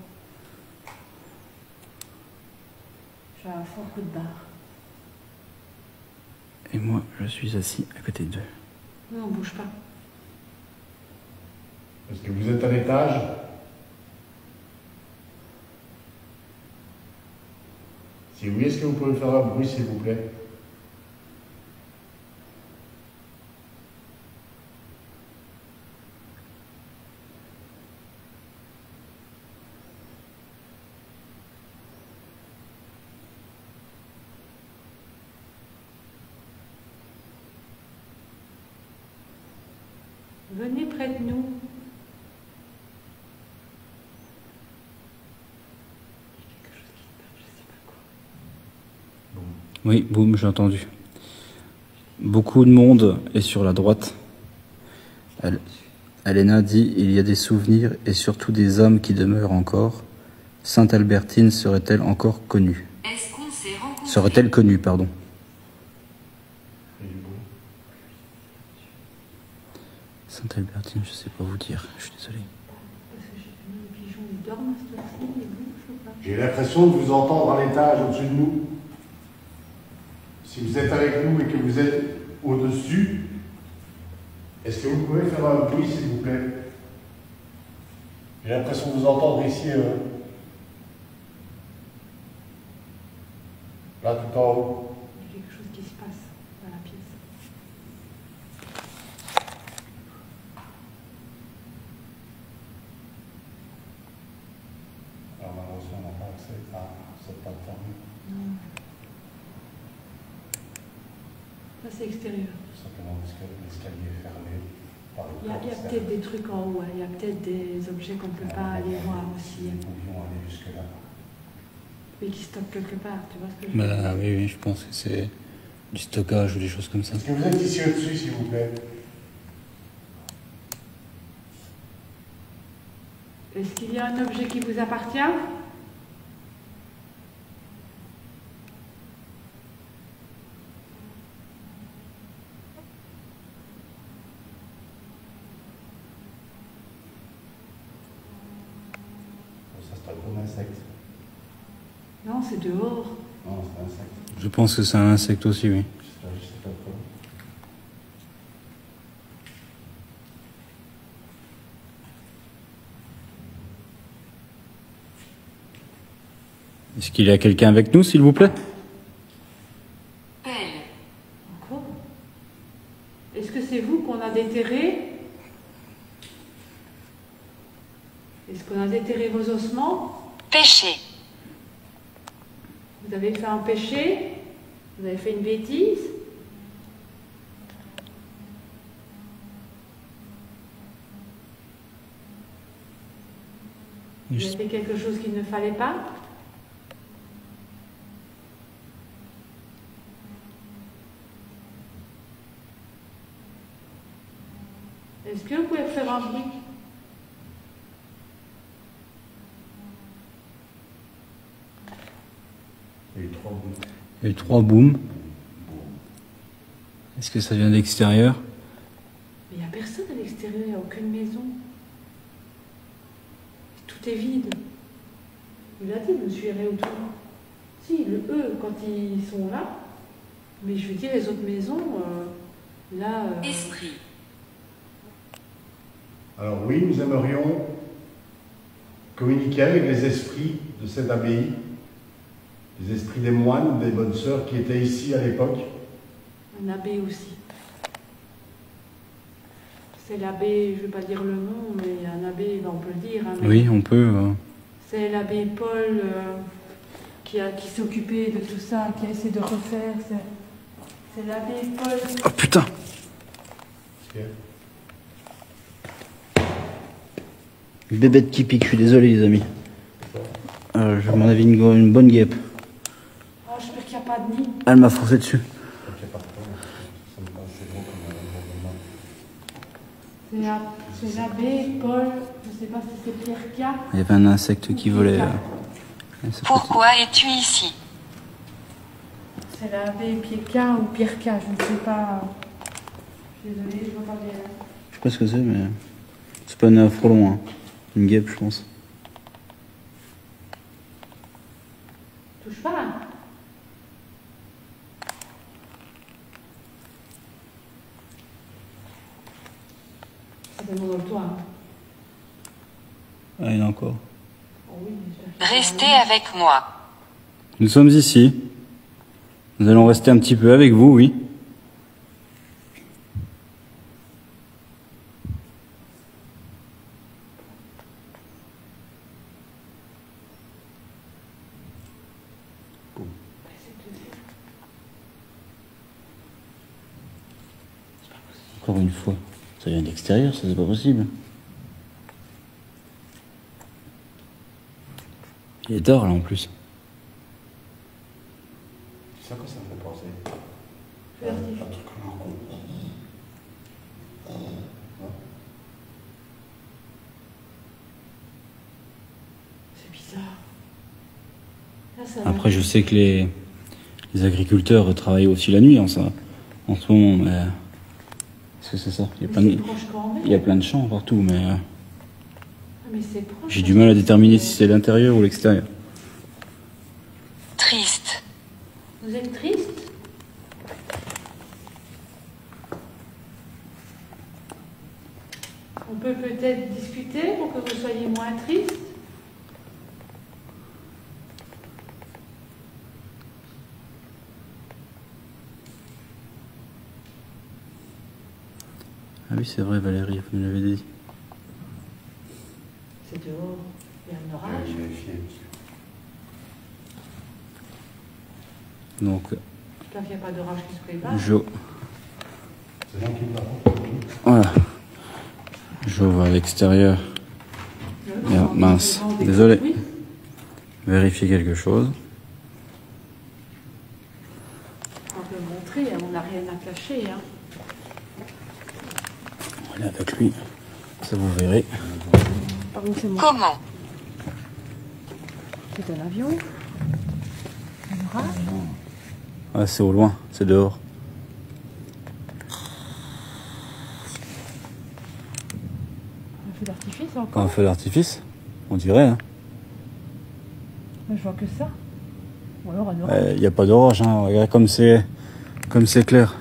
J'ai un fort coup de barre. Et moi, je suis assis à côté d'eux. Non, on bouge pas. Est-ce que vous êtes à l'étage? Si oui, est-ce que vous pouvez faire un bruit, s'il vous plaît? Venez près de nous. Quelque chose qui se passe, je sais pas quoi. Oui, boum, j'ai entendu. Beaucoup de monde est sur la droite. Alena dit: il y a des souvenirs et surtout des âmes qui demeurent encore. Sainte Albertine serait-elle encore connue? Est-ce qu'on s'est rencontrés? Serait-elle connue, pardon. Il y a du bruit. Sainte Albertine, je sais pas vous dire, je suis désolé. Parce que j'ai vu les pigeons, ils dorment à cette heure-ci, ils bougent ou pas? J'ai l'impression de vous entendre à l'étage au-dessus de nous. Si vous êtes avec nous et que vous êtes au-dessus, est-ce que vous pouvez faire un bruit, s'il vous plaît? J'ai l'impression de vous entendre ici. Là, tout en haut. Il y a quelque chose qui se passe dans la pièce. Alors, malheureusement, on n'a pas accès à cette plateforme. Non. Ça, c'est extérieur. Tout simplement parce que l'escalier est fermé par le Il y a porte peut-être des trucs en haut, hein. Il y a peut-être des objets qu'on ne peut pas aller voir aussi, hein. Nous pouvions aller jusque-là. Mais qui stockent quelque part, tu vois ce que je veux dire? Bah oui, je pense que c'est du stockage ou des choses comme ça. Est-ce que vous êtes ici au-dessus, s'il vous plaît? Est-ce qu'il y a un objet qui vous appartient? Ça, c'est un gros insecte. Non, c'est dehors. Non, c'est un insecte. Je pense que c'est un insecte aussi, oui. Je sais pas trop. Est-ce qu'il y a quelqu'un avec nous, s'il vous plaît? Pelle. Encore? Est-ce que c'est vous qu'on a déterré? Est-ce qu'on a déterré vos ossements? Pêcher. Vous avez fait un péché? Vous avez fait une bêtise? Vous avez fait quelque chose qu'il ne fallait pas? Est-ce que vous pouvez faire un bruit? Il y a eu 3 bouts. Il y a eu 3 booms. Est-ce que ça vient de l'extérieur? Mais il n'y a personne à l'extérieur, il n'y a aucune maison. Tout est vide. Il a dit de me suivre autour. Si, eux, quand ils sont là, mais je veux dire, les autres maisons, là... Esprit. Alors oui, nous aimerions communiquer avec les esprits de cette abbaye, les esprits des moines, des bonnes sœurs qui étaient ici à l'époque. Un abbé aussi. C'est l'abbé, je ne vais pas dire le nom, mais un abbé, ben, on peut le dire. Hein, mais Oui, on peut. c'est l'abbé Paul qui s'est occupé de tout ça, qui a essayé de refaire. C'est l'abbé Paul. Oh putain! Bébête qui pique, je suis désolé les amis. Je m'en avais une bonne guêpe. Oh, j'espère qu'il n'y a pas de nid. Elle m'a forcé dessus. C'est l'abbé Paul, je ne sais pas si c'est Pierre K. Il y avait un insecte qui volait. Pourquoi es-tu ici? C'est l'abbé Pierre K ou Pierre K, je ne sais pas. Je suis désolée, je ne vois pas bien. Je sais pas ce que c'est, mais c'est pas un frelon, hein. Une guêpe, je pense. Touche pas. Hein. C'est dans le toit. Hein. Ah, il y en a encore. Oh oui, j'espère qu'il y a Restez un nid. avec moi. Nous sommes ici. Nous allons rester un petit peu avec vous, oui. Encore une fois, ça vient de l'extérieur, ça c'est pas possible. Il est tard là en plus. C'est ça que ça me fait penser. Furtif. Un truc en con. C'est bizarre. Là, ça Après, je sais que les agriculteurs travaillent aussi la nuit en ce moment, mais est-ce que c'est ça? Il y a plein de, c'est proche quand même. il y a plein de champs partout, mais Ah, mais c'est proche. j'ai du mal à déterminer si c'est l'intérieur ou l'extérieur. Triste. Vous êtes triste? On peut peut-être discuter pour que vous soyez moins triste. Ah oui, c'est vrai, Valérie, vous me l'avez dit. C'est dehors. Il y a un Je orage. vais vérifier. Donc, J'espère qu'il n'y a pas d'orage qui se prépare. C'est moi qui me l'avons. voilà. J'ouvre à l'extérieur. Merde, mince. Oui. Désolé. Vérifier quelque chose. On peut montrer, on n'a rien à cacher. Hein. On est avec lui. Ça vous verrez. Par où c'est moi? Comment? C'est un avion? Un orage? Ah, c'est au loin, c'est dehors. Un feu d'artifice Pas encore? un feu d'artifice, on dirait. Hein. Mais je vois que ça. Ou alors un orage. Il n'y a pas d'orage, hein. Regarde comme c'est clair.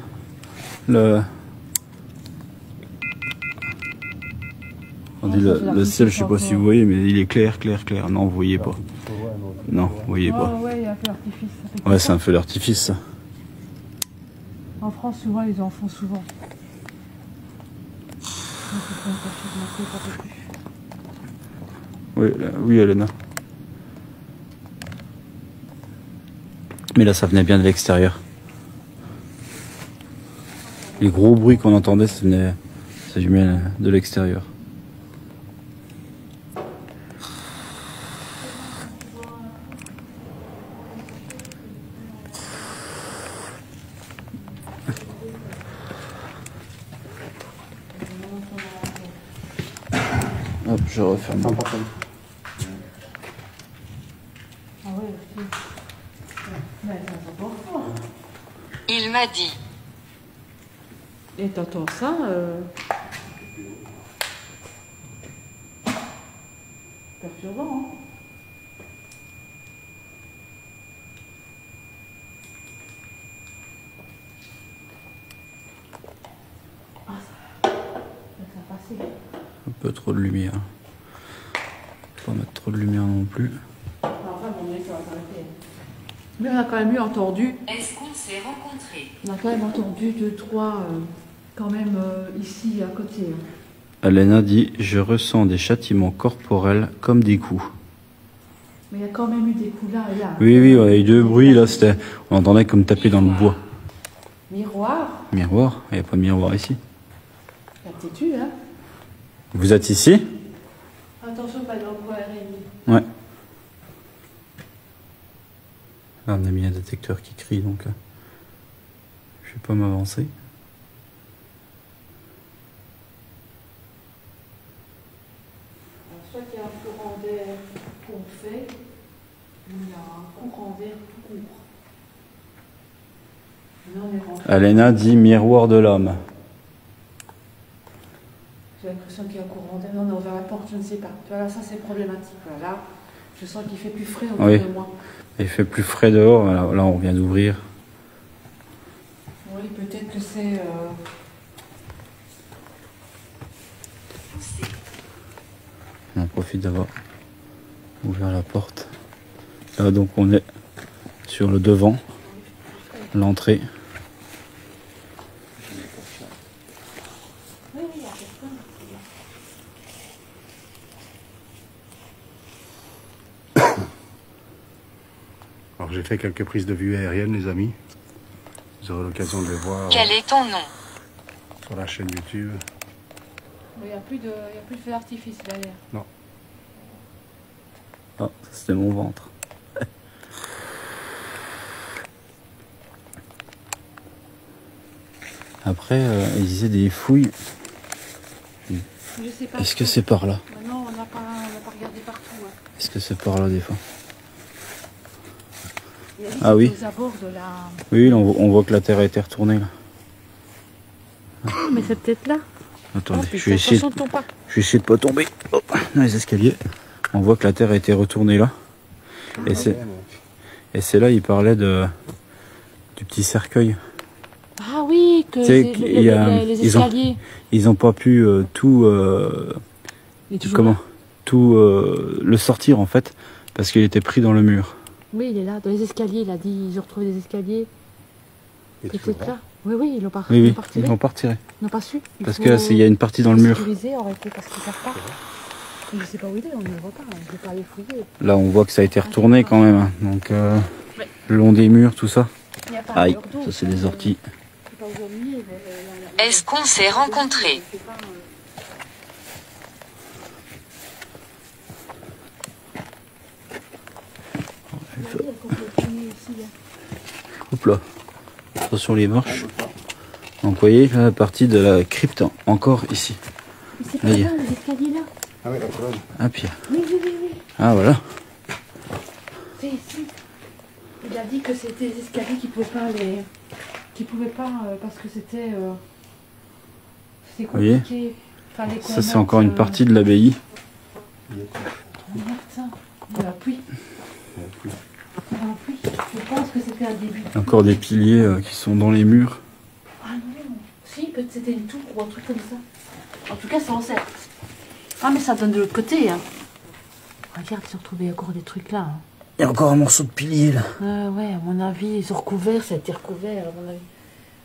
On dit le ciel, je sais pas si vous voyez, mais il est clair, clair, clair. Non, vous voyez pas. Non, vous voyez pas. Oh, ouais, il y a un feu d'artifice. Ça fait Ouais, que c'est ça. un feu d'artifice, ça. En France, souvent, ils en font souvent. Donc, il faut me cacher de ma coupe un peu plus. Oui, oui, Elena. Mais là, ça venait bien de l'extérieur. Les gros bruits qu'on entendait, ça venait de l'extérieur. Hop, je referme. Ah ouais, aussi. Mais c'est important. Il m'a dit. Et t'entends ça perturbant, hein? Ah, ça a passé. Un peu trop de lumière. Pas mettre trop de lumière non plus. Enfin, bon, ça va s'arrêter. Mais on a quand même eu entendu, Est-ce qu'on s'est rencontrés? on a quand même entendu 2-3 quand même ici à côté. Hein. Elena dit « Je ressens des châtiments corporels comme des coups Mais il y a quand même eu des coups là et là. ». Oui, oui, ouais, il y a eu deux bruits, là, on entendait comme taper dans le bois. Miroir, Miroir? Il n'y a pas de miroir ici. la têtue, hein. Vous êtes ici? Attention, pas dans le bois, Rémi. Ouais. Là, on a mis un détecteur qui crie, donc je vais pas m'avancer. Alors, soit il y a un courant d'air qu'on fait, ou il y a un courant d'air tout court. Là, on est rentré. Elena dit « Miroir de l'âme J'ai l'impression qu'il y a un courant d'air. Non, on est ouvert la porte, je ne sais pas. Tu vois, là, ça, c'est problématique. Voilà. Là, je sens qu'il fait plus frais autour Oui. de moi. ». Il fait plus frais dehors, là on vient d'ouvrir. Oui, peut-être que c'est... On en profite d'avoir ouvert la porte. Là donc on est sur le devant, l'entrée. Oui, il y a personne. Alors j'ai fait quelques prises de vue aériennes, les amis. Vous aurez l'occasion de les voir Quel est ton nom? sur la chaîne YouTube. Il n'y a plus de feu d'artifice derrière. Ah, ça c'était mon ventre. Après, il disait des fouilles. Je sais pas. Est-ce que c'est par là? Non, on n'a pas regardé partout. Hein. Est-ce que c'est par là des fois? Il a dit Ah que oui. c'était aux abords de la... Oui, là, on voit que la terre a été retournée là. Mais c'est peut-être là. Attendez, Oh, je vais essayer de pas tomber dans les escaliers. On voit que la terre a été retournée là. Et c'est là, il parlait du petit cercueil. Ah oui, que Tu sais, les escaliers. Ils n'ont pas pu tout Il est toujours comment là. tout le sortir en fait parce qu'il était pris dans le mur. Oui, il est là, dans les escaliers. Il a dit, ils ont retrouvé des escaliers. Il est toujours Peut-être là. là. Oui, oui, ils l'ont pas, Oui, ils oui, l'ont pas retiré. ils vont pas retirer. Ils n'ont pas su. Parce que là, il y a une partie dans le mur. Sécuriser, arrêter, parce qu'ils ne savent pas. Je ne sais pas où il est, on ne le voit pas. Je ne vais pas aller fouiller. Là, on voit que ça a été retourné quand même. Hein. Donc, le long des murs, tout ça. Il n'y a pas Aïe, d'heure d'eau. ça c'est des orties. Je sais pas où ils ont mis, mais Est-ce qu'on s'est rencontrés? c'est pas, il y a complètement mis ici, là. Hop là. Attention les marches. Donc, vous voyez, la partie de la crypte encore ici. Mais c'est Là, pas il y a- là, les escaliers là. Ah oui, la colonne. Ah, puis. Oui, oui, oui, oui. Ah, voilà. C'est ici. Il a dit que c'était des escaliers qui pouvaient pas les... qui pouvaient pas parce que c'était voyez, compliqué. Fallait qu'on Ça, c'est mette, encore une partie de l'abbaye. Regarde ça. De la pluie. De la pluie. Je pense que c'était un début. Il y a encore des piliers qui sont dans les murs. Ah non. Si, peut-être c'était une tour ou un truc comme ça. En tout cas, c'est en cercle. Ah, mais ça donne de l'autre côté. Hein. Regarde, ils ont retrouvé encore des trucs là. Hein. Il y a encore un morceau de pilier là. Ouais, à mon avis, ils ont recouvert, ça a été recouvert, à mon avis.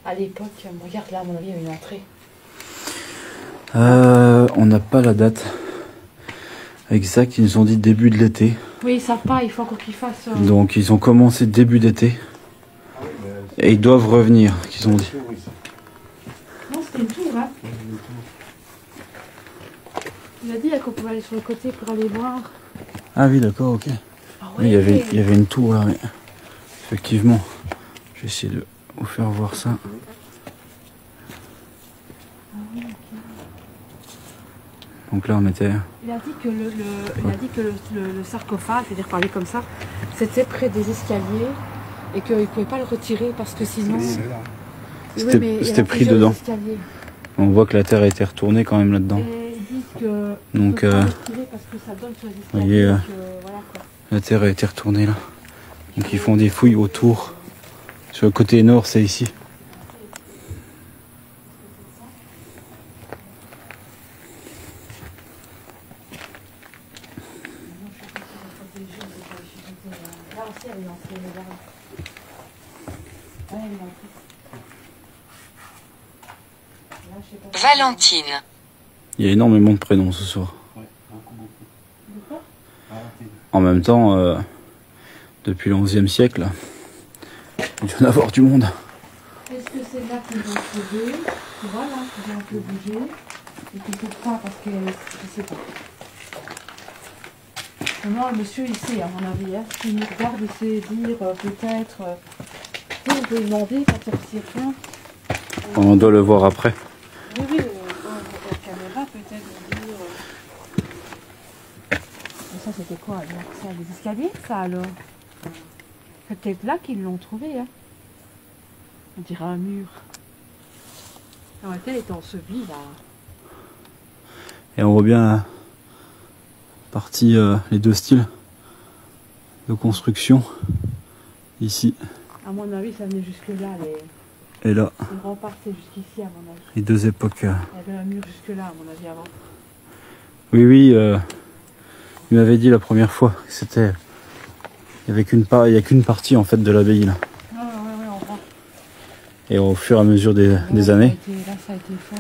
À l'époque, regarde là, à mon avis, il y a une entrée. On n'a pas la date exacte, ils nous ont dit début de l'été. Oui, ils savent pas, il faut encore qu'ils fassent... Donc ils ont commencé début d'été. Et ils doivent revenir, qu'ils ont dit. Non, c'était une tour, hein. Il a dit qu'on pouvait aller sur le côté pour aller voir. Ah oui, d'accord, ok. Ah Oui, il y avait une tour là, mais effectivement. Je vais essayer de vous faire voir ça. Donc là on était... Il a dit que le sarcophage, je veux dire parler comme ça, c'était près des escaliers et qu'il ne pouvait pas le retirer parce que sinon... C'était pris dedans. On voit que la terre a été retournée quand même là-dedans. Et ils disent que donc, pas le retirer parce que ça donne sur les escaliers. voyez, donc, voilà, quoi. la terre a été retournée là. Donc ils font des fouilles autour. Sur le côté nord, c'est ici. Là aussi, elle est lancée, mais là. Ouais, elle est lancée. Là, je sais pas. Valentine. Il y a énormément de prénoms ce soir. En même temps, depuis le XIe siècle, il doit y en avoir du monde. Est-ce que c'est là qu'ils ont trouvé? Tu vois là, qu'ils ont un peu bougé. Et puis c'est pas parce que je sais pas. Non, le monsieur il sait à mon avis. Hein. S'il nous regarde, il sait dire peut-être. Vous pouvez lui demander quand il revient. On doit le voir après. Oui, oui, la caméra peut-être vous dire. Mais ça c'était quoi alors? Ça, des escaliers ça alors? C'est peut-être là qu'ils l'ont trouvé. Hein. On dirait un mur. En réalité, elle est ensevelie là. Et on voit bien la partie, les deux styles de construction. Ici À mon avis, ça venait jusque là. et là. Les remparts partaient jusqu'ici à mon avis. Les deux époques. Il y avait un mur jusque là à mon avis avant. Oui, oui. Il m'avait dit la première fois que c'était... Il n'y a qu'une partie en fait de l'abbaye là. Ouais, on voit. Et au fur et à mesure des années, Là, ça a été fort.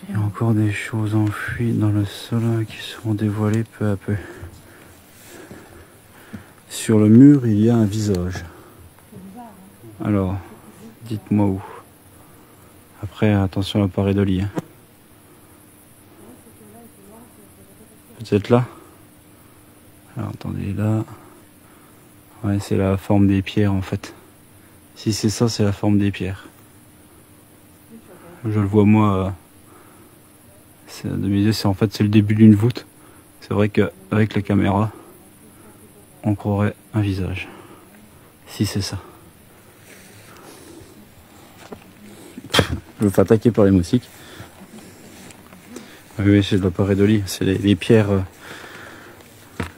il y a encore des choses enfouies dans le sol qui seront dévoilées peu à peu. Sur le mur, il y a un visage. Alors, dites-moi où. Après, attention à la pareidolie. Hein. Peut-être là. Alors, attendez, là. Ouais, c'est la forme des pierres en fait. Si c'est ça, c'est la forme des pierres. Je le vois moi. De mes yeux, c'est le début d'une voûte. C'est vrai qu'avec la caméra, on croirait un visage. Si c'est ça. Je me fais attaquer par les moustiques. Oui, c'est de la pareidolie. C'est les pierres.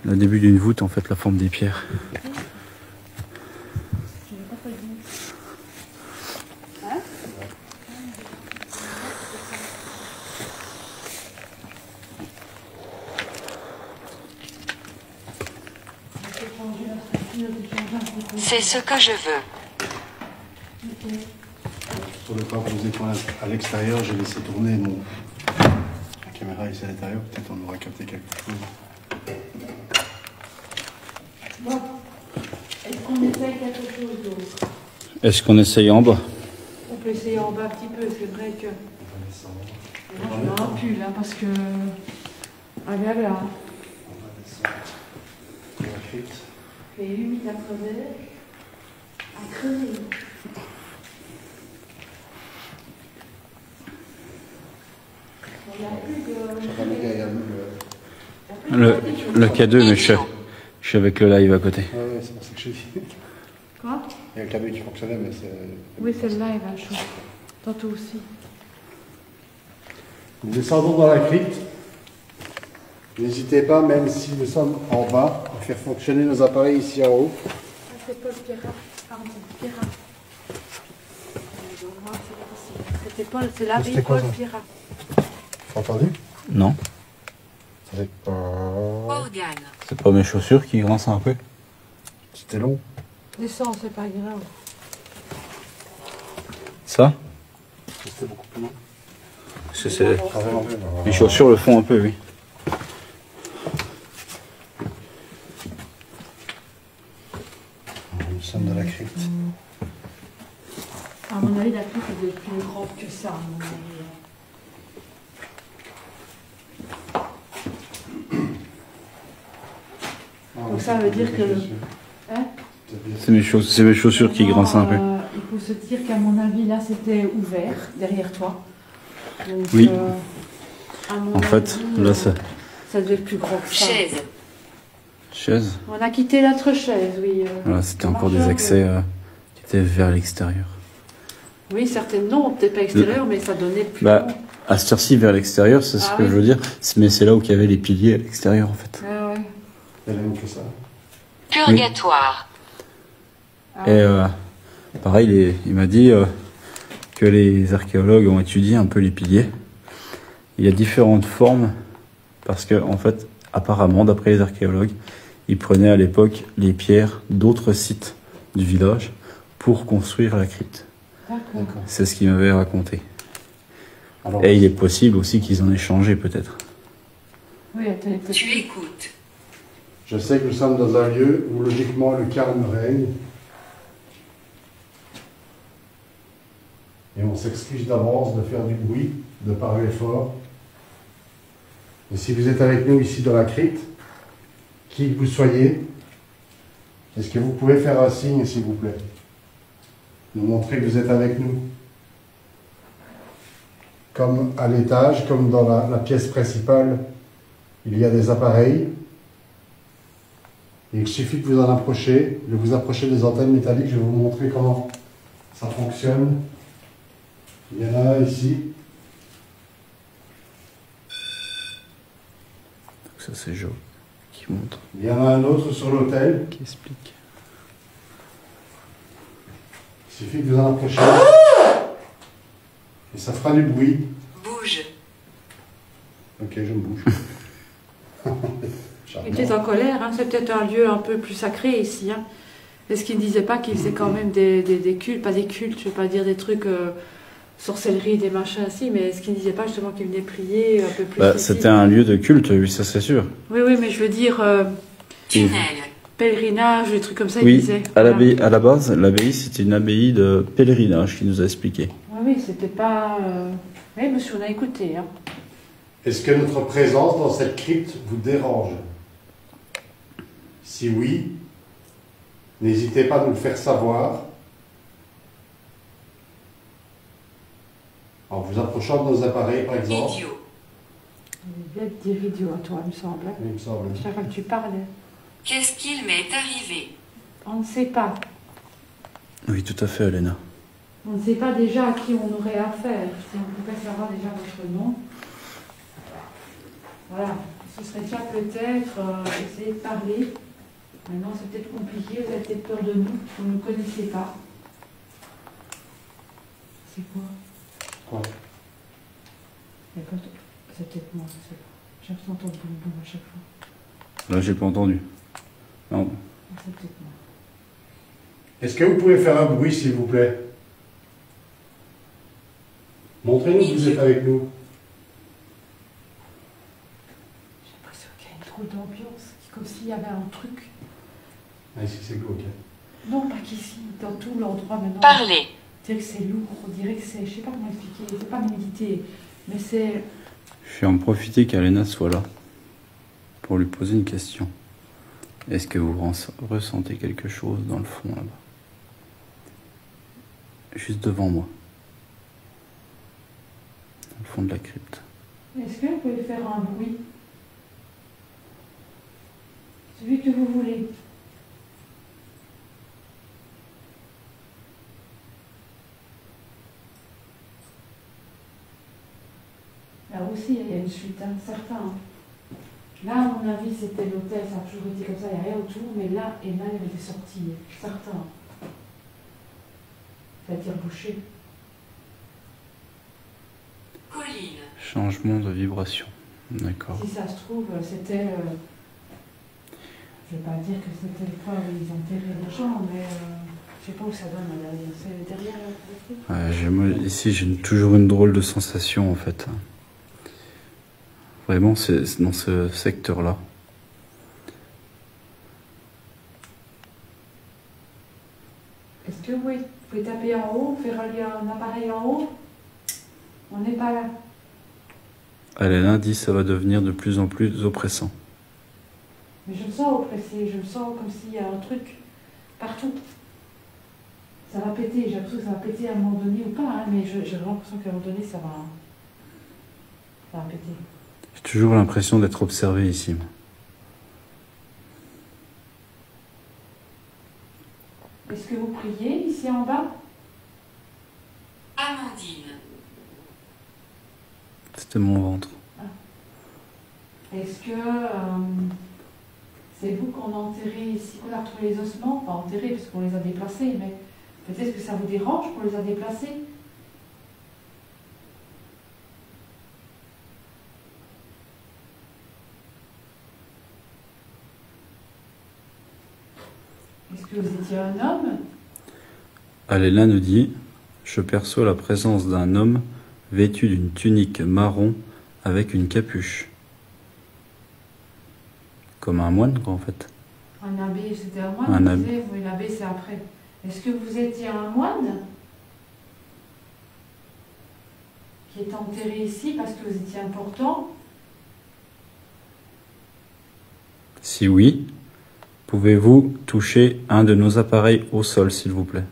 Le début d'une voûte, en fait, la forme des pierres. C'est ce que je veux. Sur le cas où vous êtes à l'extérieur, j'ai laissé tourner la caméra ici à l'intérieur. Peut-être on aura capté quelque chose. Bon, est-ce qu'on essaye quelque chose d'autre? Est-ce qu'on essaye en bas? On peut essayer en bas un petit peu, c'est vrai que... Moi, je mets un pull, hein, parce que... Ah bien là. C'est humide à creuser. À creuser. Il n'y a plus de... Le K2, mais je suis avec le live à côté. Ouais, c'est pour ça que je dis. Quoi? Il y a le câble qui fonctionnait, mais c'est... Oui, c'est le live, hein, chaud. Tantôt aussi. Nous descendons dans la crypte. N'hésitez pas, même si nous sommes en bas, à faire fonctionner nos appareils ici en haut. Ah, c'est Paul Pierrat. Pardon, Pierrat. C'était Paul, c'est l'abbé C'était quoi, Paul ça? Pierrat. T'as entendu? Non. C'est pas... Organe. C'est pas mes chaussures qui grincent un peu? C'était long. Descends, c'est pas grave. Ça? C'était beaucoup plus long. C'est... Ah, vraiment, Les chaussures le font un peu, oui. Nous sommes dans la crypte. À mon avis, la crypte est plus grande que ça, à mon avis. Donc ça veut dire que... Hein? C'est mes chaussures qui grincent un peu. Il faut se dire qu'à mon avis, là, c'était ouvert, derrière toi. Donc, Oui. à mon En fait, avis, là, ça... ça devait être plus grand que ça. Chaise. Chaise. On a quitté notre chaise, oui. Voilà, c'était encore des accès qui étaient vers l'extérieur. Oui, certaines non, peut-être pas extérieur, mais ça donnait plus Bah, grand. à cette heure-ci, vers l'extérieur, c'est ce Ah que oui. je veux dire. Mais c'est là où il y avait les piliers à l'extérieur, en fait. Ah ouais. Elle aime que ça. Purgatoire. Ah Et pareil, il m'a dit que les archéologues ont étudié un peu les piliers. Il y a différentes formes, parce que, en fait, apparemment, d'après les archéologues, ils prenaient à l'époque les pierres d'autres sites du village pour construire la crypte. D'accord. D'accord. C'est ce qu'il m'avait raconté. Alors, Et il est possible aussi qu'ils en aient changé, peut-être. Oui, attends, peut-être. Tu écoutes. je sais que nous sommes dans un lieu où logiquement le calme règne. Et on s'excuse d'avance de faire du bruit, de parler fort. Et si vous êtes avec nous ici dans la crypte, qui que vous soyez, est-ce que vous pouvez faire un signe, s'il vous plaît? Nous montrer que vous êtes avec nous. Comme à l'étage, comme dans la pièce principale, il y a des appareils. Et il suffit que vous en approchiez, de vous approcher des antennes métalliques. Je vais vous montrer comment ça fonctionne. Il y en a un ici. Donc ça, c'est Jo qui montre, Il y en a un autre sur l'autel. qui explique. Il suffit que vous en approchiez. Et ça fera du bruit. Bouge. Ok, je me bouge. Il était en colère, hein. C'est peut-être un lieu un peu plus sacré ici. Hein. Est-ce qu'il ne disait pas qu'il faisait quand même des cultes, pas des cultes, je ne vais pas dire des trucs sorcellerie, des machins ainsi, mais est-ce qu'il ne disait pas justement qu'il venait prier un peu plus Bah, précis? c'était un lieu de culte, oui, ça c'est sûr. Oui, oui, mais je veux dire Tunnel. pèlerinage, des trucs comme ça, il Oui, disait. à Voilà. l'abbaye, à la base, l'abbaye c'était une abbaye de pèlerinage qui nous a expliqué. Oui, oui, c'était pas... Oui, monsieur, on a écouté. Hein. Est-ce que notre présence dans cette crypte vous dérange? Si oui, n'hésitez pas à nous le faire savoir en vous approchant de nos appareils, par exemple. Idiot. Il devait dire idiot à toi, il me semble. Hein. Il me semble. Chaque fois que tu parles, Qu'est-ce qu'il m'est arrivé? on ne sait pas. Oui, tout à fait, Elena. On ne sait pas déjà à qui on aurait affaire. Si on pouvait savoir déjà votre nom. Voilà. Ce serait déjà peut-être essayer de parler. Maintenant, c'est peut-être compliqué. Vous avez peut-être peur de nous. Vous ne nous connaissez pas. C'est quoi? Quoi? C'est peut-être moi, je sais pas. J'ai l'impression d'entendre boum boum à chaque fois. Là, j'ai pas entendu. Non. C'est peut-être moi. Est-ce que vous pouvez faire un bruit, s'il vous plaît? Montrez-nous que vous êtes avec nous. J'ai l'impression qu'il y a une drôle d'ambiance. Comme s'il y avait un truc. Ah, ici, c'est glauque. Non, pas qu'ici, dans tout l'endroit maintenant. Parler. On dirait que c'est lourd, on dirait que c'est, je sais pas comment expliquer, c'est pas méditer, mais c'est... Je vais en profiter qu'Alena soit là pour lui poser une question. Est-ce que vous ressentez quelque chose dans le fond là-bas? Juste devant moi. Dans le fond de la crypte. Est-ce que vous pouvez faire un bruit? aussi, il y a une suite, hein, certains. Hein. Là, à mon avis, c'était l'hôtel, ça a toujours été comme ça, il n'y a rien autour, mais là, et là, il y avait des sorties, certains. Ça a été rebouché. Colline. Changement de vibration. D'accord. Si ça se trouve, c'était. Je ne vais pas dire que c'était le point où ils enterraient les gens, mais je ne sais pas où ça donne là, c'est derrière le truc. Ouais, ici, j'ai toujours une drôle de sensation en fait. Vraiment, c'est dans ce secteur-là. Est-ce que vous pouvez taper en haut, faire relier un appareil en haut? On n'est pas là. Allez, lundi, ça va devenir de plus en plus oppressant. Mais je le sens oppressé, je le sens comme s'il y a un truc partout. Ça va péter, j'ai l'impression que ça va péter à un moment donné ou pas, hein, mais j'ai l'impression qu'à un moment donné, ça va péter. J'ai toujours l'impression d'être observé ici. Est-ce que vous priez ici en bas? Amandine. C'était mon ventre. Est-ce que c'est vous qu'on a enterré ici, qu'on a retrouvé les ossements? Pas enterrés parce qu'on les a déplacés, mais peut-être que ça vous dérange qu'on les a déplacés? Est-ce que vous étiez un homme? Aléna nous dit « Je perçois la présence d'un homme vêtu d'une tunique marron avec une capuche. » Comme un moine, quoi, en fait. Un abbé, c'était un moine, Un vous abbé. disiez, oui, l'abbé c'est après. Est-ce que vous étiez un moine qui est enterré ici parce que vous étiez important? Si oui, pouvez-vous toucher un de nos appareils au sol, s'il vous plaît?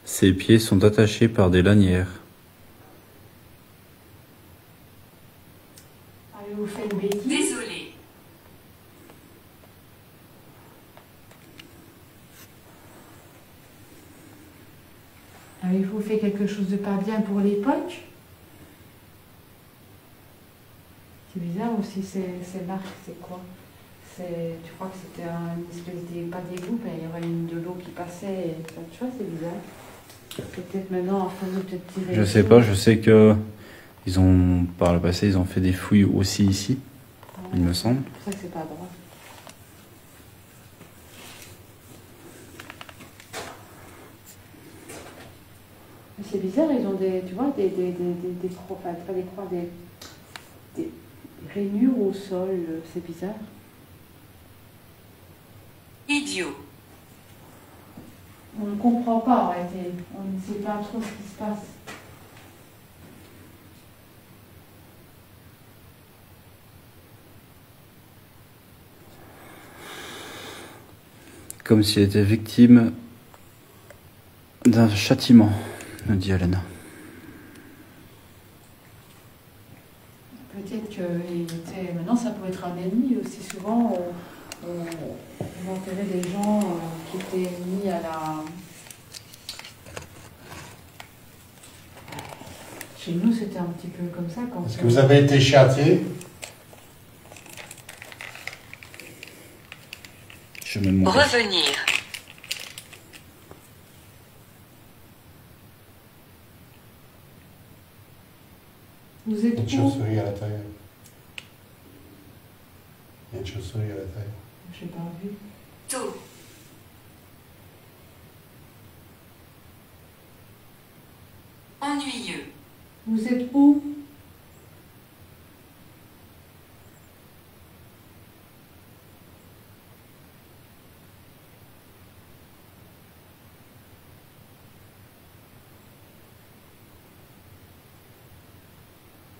Ses pieds sont attachés par des lanières. Avez-vous fait une bêtise? Désolé. Avez-vous fait quelque chose de pas bien pour l'époque? C'est bizarre aussi, ces marques, c'est quoi? Tu crois que c'était une espèce de, pas d'égout, mais il y aurait de l'eau qui passait, et ça, tu vois, c'est bizarre. Peut-être maintenant, il faudrait peut-être tirer. Je sais pas, je sais que par le passé, ils ont fait des fouilles aussi ici, il me semble. C'est pour ça que c'est pas droit. Mais c'est bizarre, ils ont tu vois, des croix, enfin, pas des croix, des rainures au sol, c'est bizarre. Idiot. On ne comprend pas en réalité, on ne sait pas trop ce qui se passe. Comme s'il était victime d'un châtiment, nous dit Alena. Peut-être qu'il était. Maintenant, ça peut être un ennemi aussi. Souvent, on enterrait des gens qui étaient mis à la. Chez nous, c'était un petit peu comme ça. Est-ce que vous avez été châtié? Je me demande. Revenir. Vous êtes Une où? chauve-souris à la taille. Il y a une chauve-souris à la taille. Je n'ai pas vu. Tôt. Ennuyeux. Vous êtes où?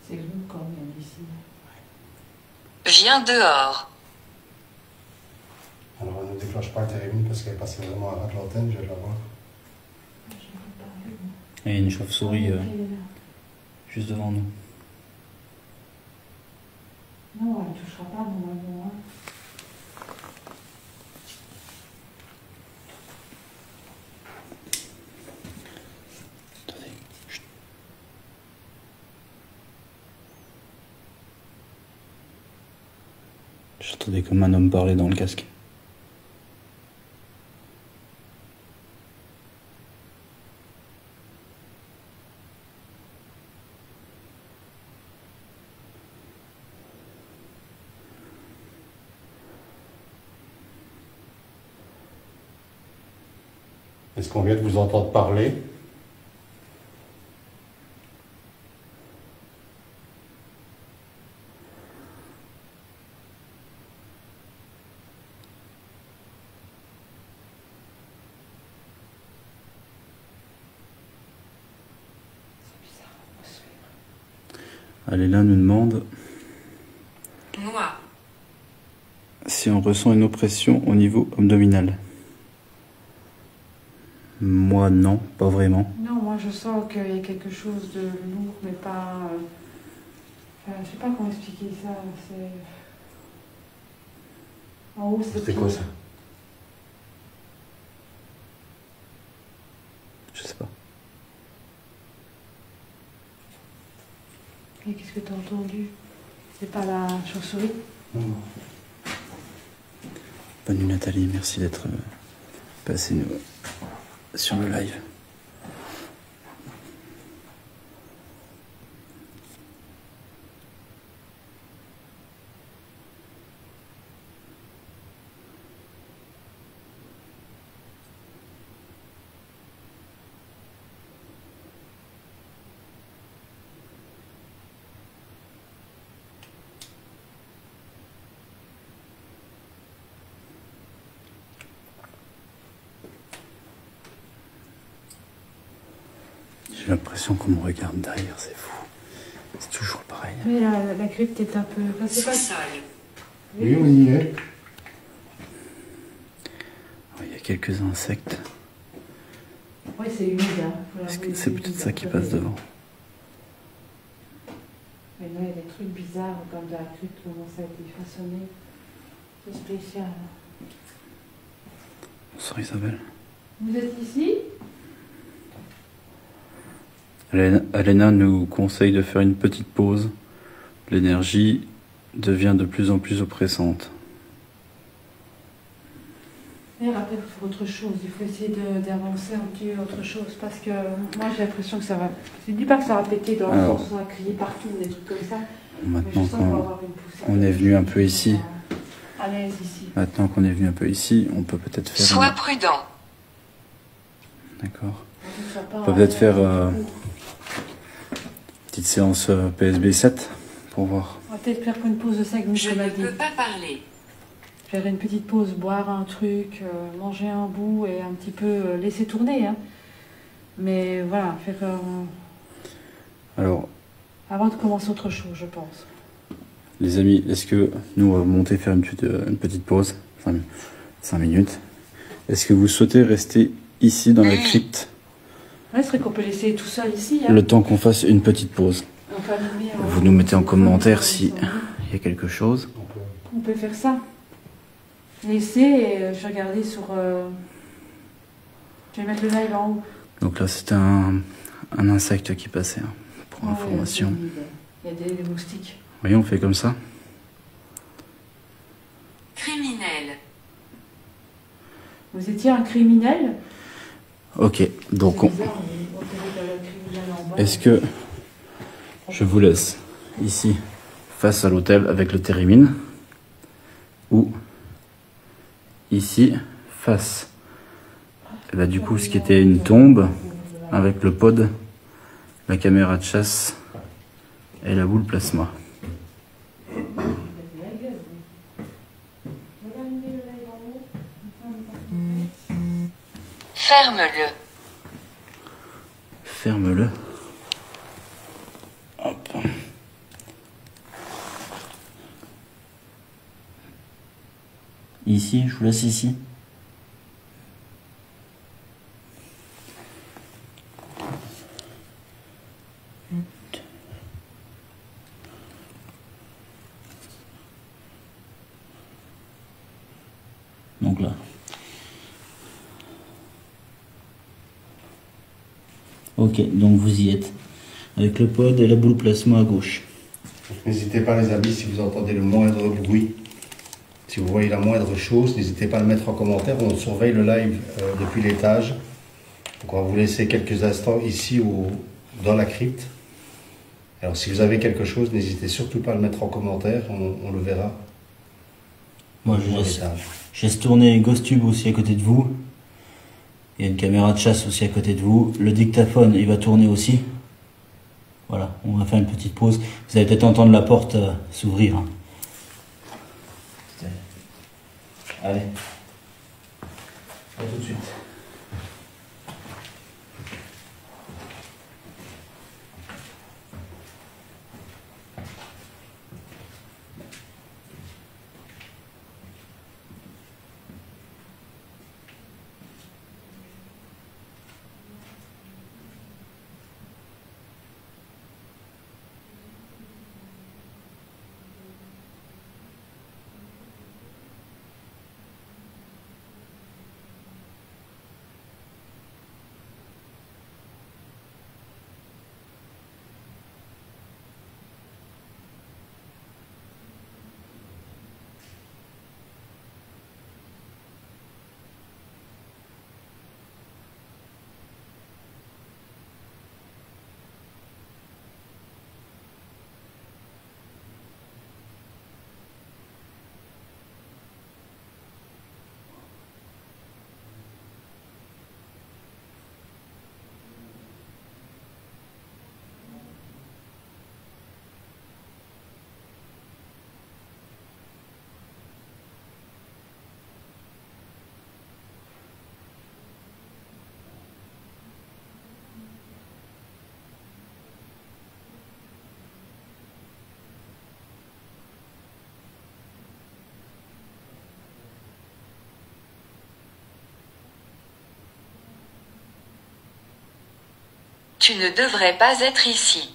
C'est lourd quand même ici. Viens dehors. Alors, on ne déclenche pas le téléphone parce qu'elle est passée vraiment à ras de l'antenne, je vais la voir. Je n'ai pas vu. Il y a une chauve-souris Ah, ok, là. juste devant nous. Non, elle ne touchera pas normalement. Hein. Attendez. Chut. J'entendais comme un homme parler dans le casque. Est-ce qu'on vient de vous entendre parler? Aléna nous demande Moi. si on ressent une oppression au niveau abdominal. Moi non, pas vraiment. Non, moi je sens qu'il y a quelque chose de lourd, mais pas. Enfin, je sais pas comment expliquer ça. C'est. En haut, C'est quoi ça? Je sais pas. Et qu'est-ce que tu as entendu? C'est pas la chauve-souris? Bonne nuit Nathalie, merci d'être passée sur le live. J'ai l'impression qu'on me regarde derrière, c'est fou. C'est toujours pareil. Mais la crypte est un peu. Enfin, c'est pas. Sous-sol. Oui, on y est. Il y a quelques insectes. Oui, c'est humide. Hein. Est-ce que c'est peut-être ça qui passe devant? Mais là, il y a des trucs bizarres comme de la crypte, comment ça a été façonné. C'est spécial. Bonsoir Isabelle. Vous êtes ici? Aléna nous conseille de faire une petite pause. L'énergie devient de plus en plus oppressante. Et après, il faut faire autre chose. Il faut essayer d'avancer un petit peu autre chose. Parce que moi, j'ai l'impression que ça va. Je ne dis pas que ça va péter dans le sens où on va crier partout, des trucs comme ça. Maintenant qu'on va avoir une poussée. on est venu un peu ici, À l'aise ici. maintenant qu'on est venu un peu ici, on peut peut-être faire... Sois prudent. D'accord. On On peut peut-être faire petite séance PSB 7 pour voir. On va peut-être faire une pause de 5 minutes. Je on ne a dit. peux pas parler. Faire une petite pause, boire un truc, manger un bout et un petit peu laisser tourner. Hein. Mais voilà, faire. Alors, Avant de commencer autre chose, je pense. les amis, est-ce que nous on va monter faire une petite pause, 5 minutes. Est-ce que vous souhaitez rester ici dans la crypte Ouais, ce serait qu'on peut laisser tout ça ici. Hein. le temps qu'on fasse une petite pause? On peut allumer, Vous nous mettez en commentaire si il y a quelque chose. On peut faire ça. Laisser et je vais regarder sur. Je vais mettre le live en haut. Donc là c'était un insecte qui passait, hein, pour Ouais, information. il y a des moustiques. Voyez, on fait comme ça. Criminel. Vous étiez un criminel? Ok, donc C'est bizarre, on dirait le criminel en bas. est-ce que je vous laisse ici face à l'hôtel avec le térémine ou ici face du coup ce qui était une tombe avec le pod, la caméra de chasse et la boule plasma. Ferme-le. Ferme-le. Hop. Ici, je vous laisse ici. Donc là. Ok, donc vous y êtes. Avec le pod et la boule plasma à gauche. N'hésitez pas les amis, si vous entendez le moindre bruit, Si vous voyez la moindre chose, n'hésitez pas à le mettre en commentaire. On surveille le live depuis l'étage. Donc on va vous laisser quelques instants ici ou dans la crypte. Alors si vous avez quelque chose, n'hésitez surtout pas à le mettre en commentaire, on le verra. Moi je laisse tourner GhostTube aussi à côté de vous. Il y a une caméra de chasse aussi à côté de vous. Le dictaphone il va tourner aussi. Voilà, on va faire une petite pause. Vous allez peut-être entendre la porte s'ouvrir. Allez. À tout de suite. Tu ne devrais pas être ici.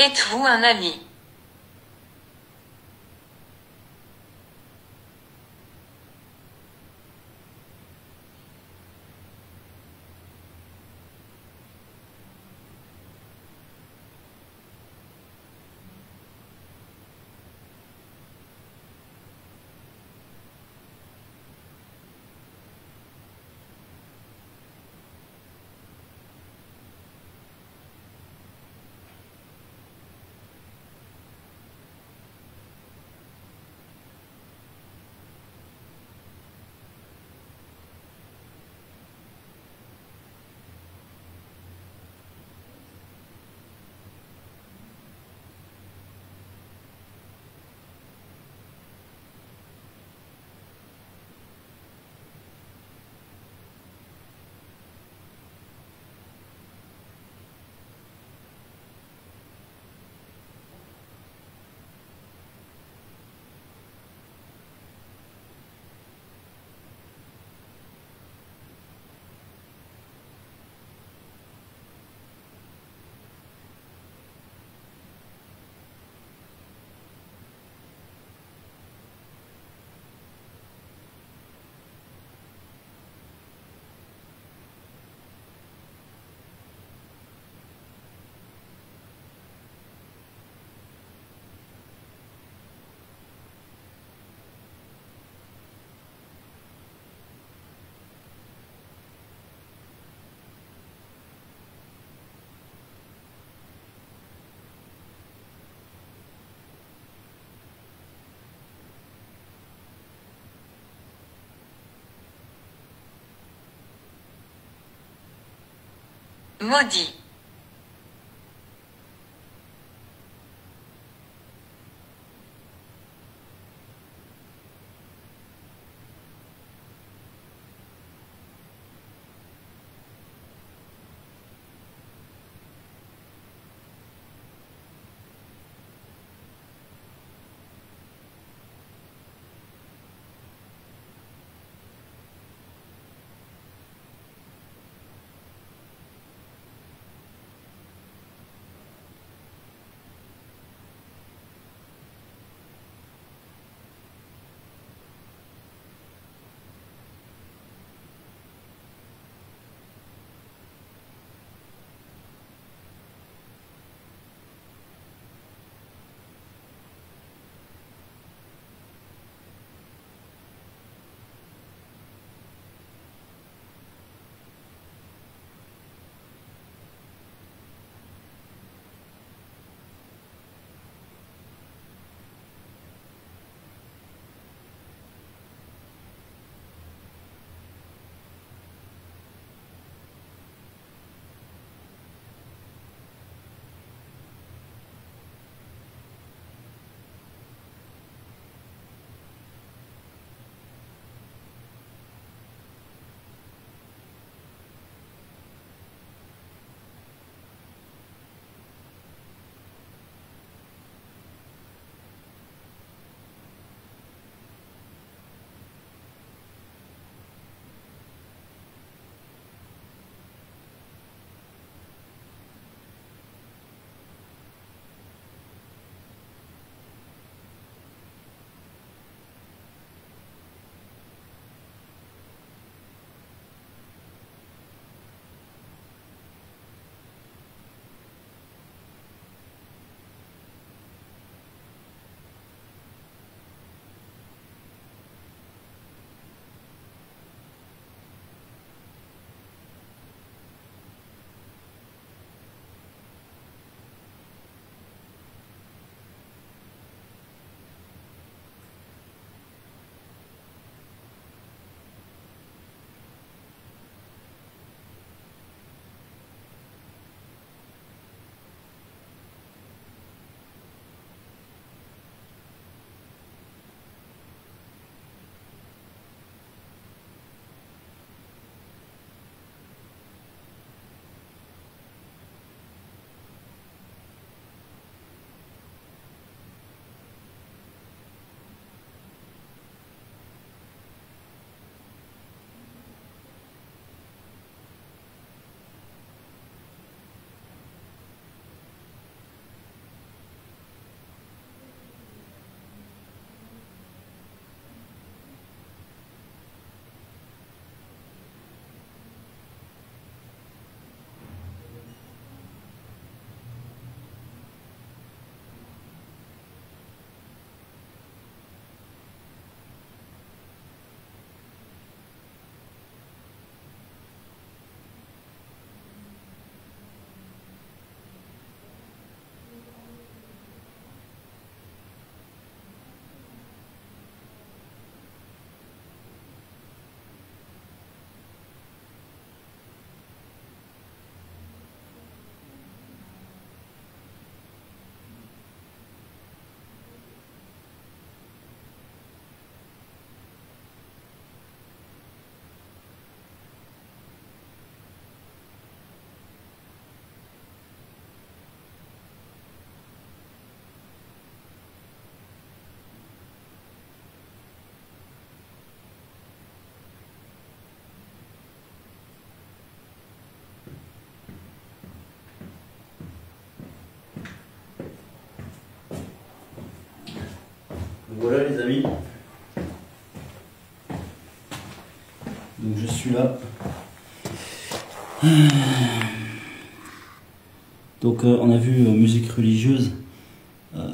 Êtes-vous un ami? Maudit. Voilà les amis. Donc je suis là. Donc on a vu musique religieuse.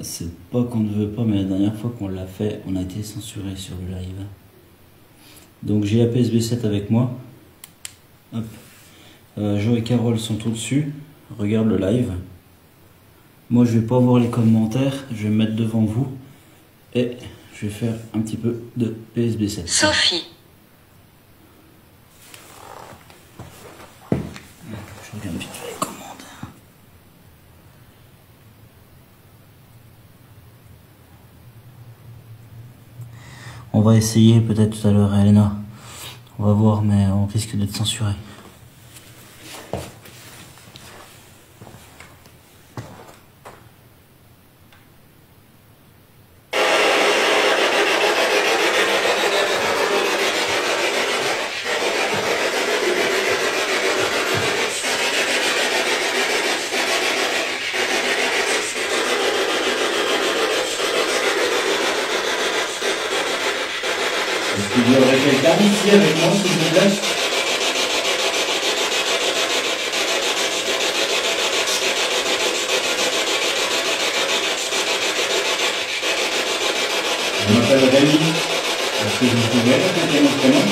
C'est pas qu'on ne veut pas, mais la dernière fois qu'on l'a fait, on a été censuré sur le live. Donc j'ai la PSB7 avec moi. Hop. Jo et Carole sont au-dessus. Regarde le live. Moi je vais pas voir les commentaires. Je vais me mettre devant vous. Et je vais faire un petit peu de PSB7. Sophie. Je regarde vite fait les commandes. On va essayer peut-être tout à l'heure, Elena. On va voir, mais on risque d'être censuré. Est-ce qu'il y aurait quelqu'un ici avec moi, s'il vous plaît? Je m'appelle Rémi. Est-ce que vous pouvez répéter mon prénom?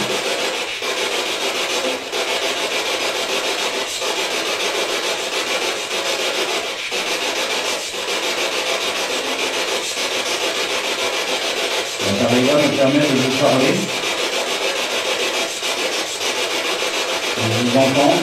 L'appareil-là me permet de vous parler, de vous entendre.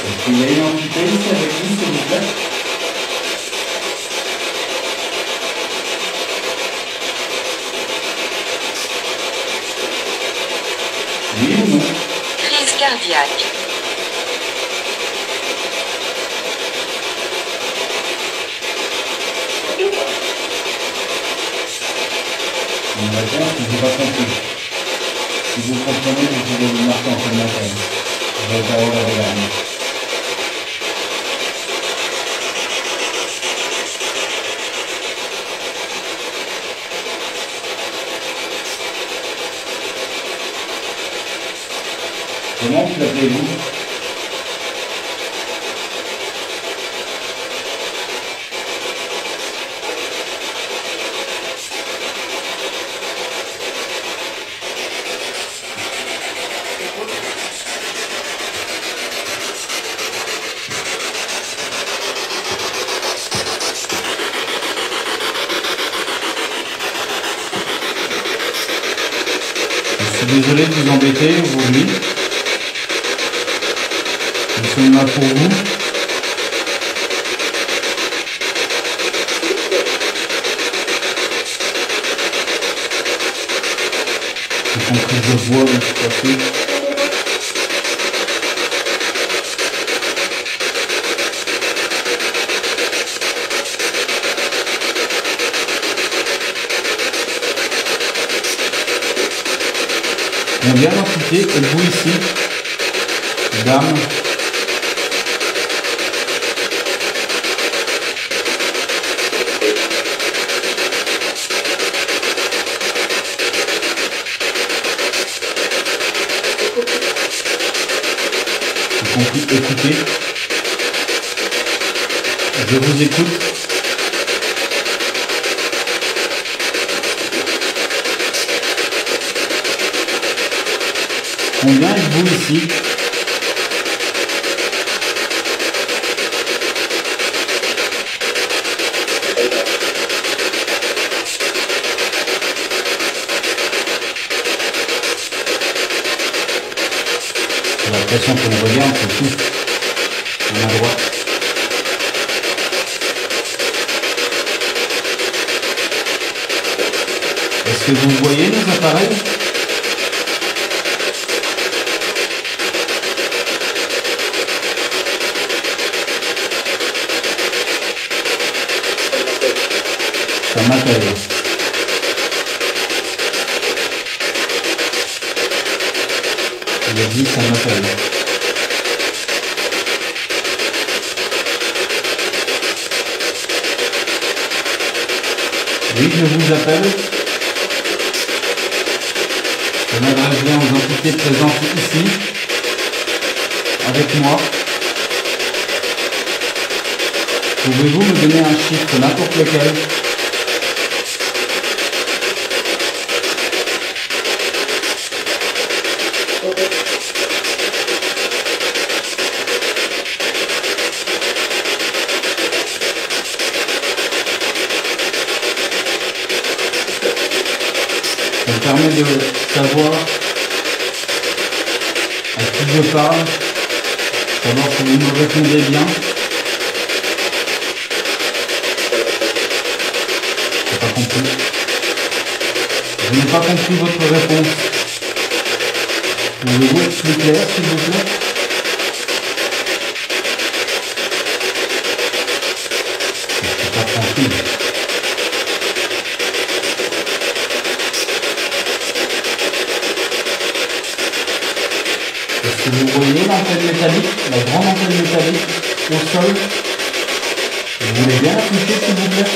Est-ce qu'il y a une entité ici avec vous, s'il vous plaît? Oui ou non? Crise cardiaque. Une réponse que je n'ai pas compris. Si vous comprenez, vous pouvez vous marquer en commentaire. Je vais parole à regarder. Comment vous appelez-vous? Je suis désolé de vous embêter aujourd'hui. Nous sommes là pour vous. J'ai compris que je vois de toute façon. Combien d'entités êtes-vous ici, dame? J'ai compris, écoutez. Je vous écoute. Combien êtes-vous ici? J'ai l'impression qu'on me regarde, c'est tout. À ma droite. Est-ce que vous voyez les appareils? Ça m'appelle. Il a dit ça m'appelle. Oui, je vous appelle. Je m'adresse bien aux entités présentes ici, avec moi. Pouvez-vous me donner un chiffre, n'importe lequel? Ça me permet de savoir à qui je parle, savoir si vous me répondez bien. J'ai pas compris. Je n'ai pas compris votre réponse. Pouvez-vous être plus clair, s'il vous plaît? Je suis pas tranquille. Est-ce que vous voyez l'antenne métallique, la grande antenne métallique au sol? Vous voulez bien la toucher, s'il vous plaît?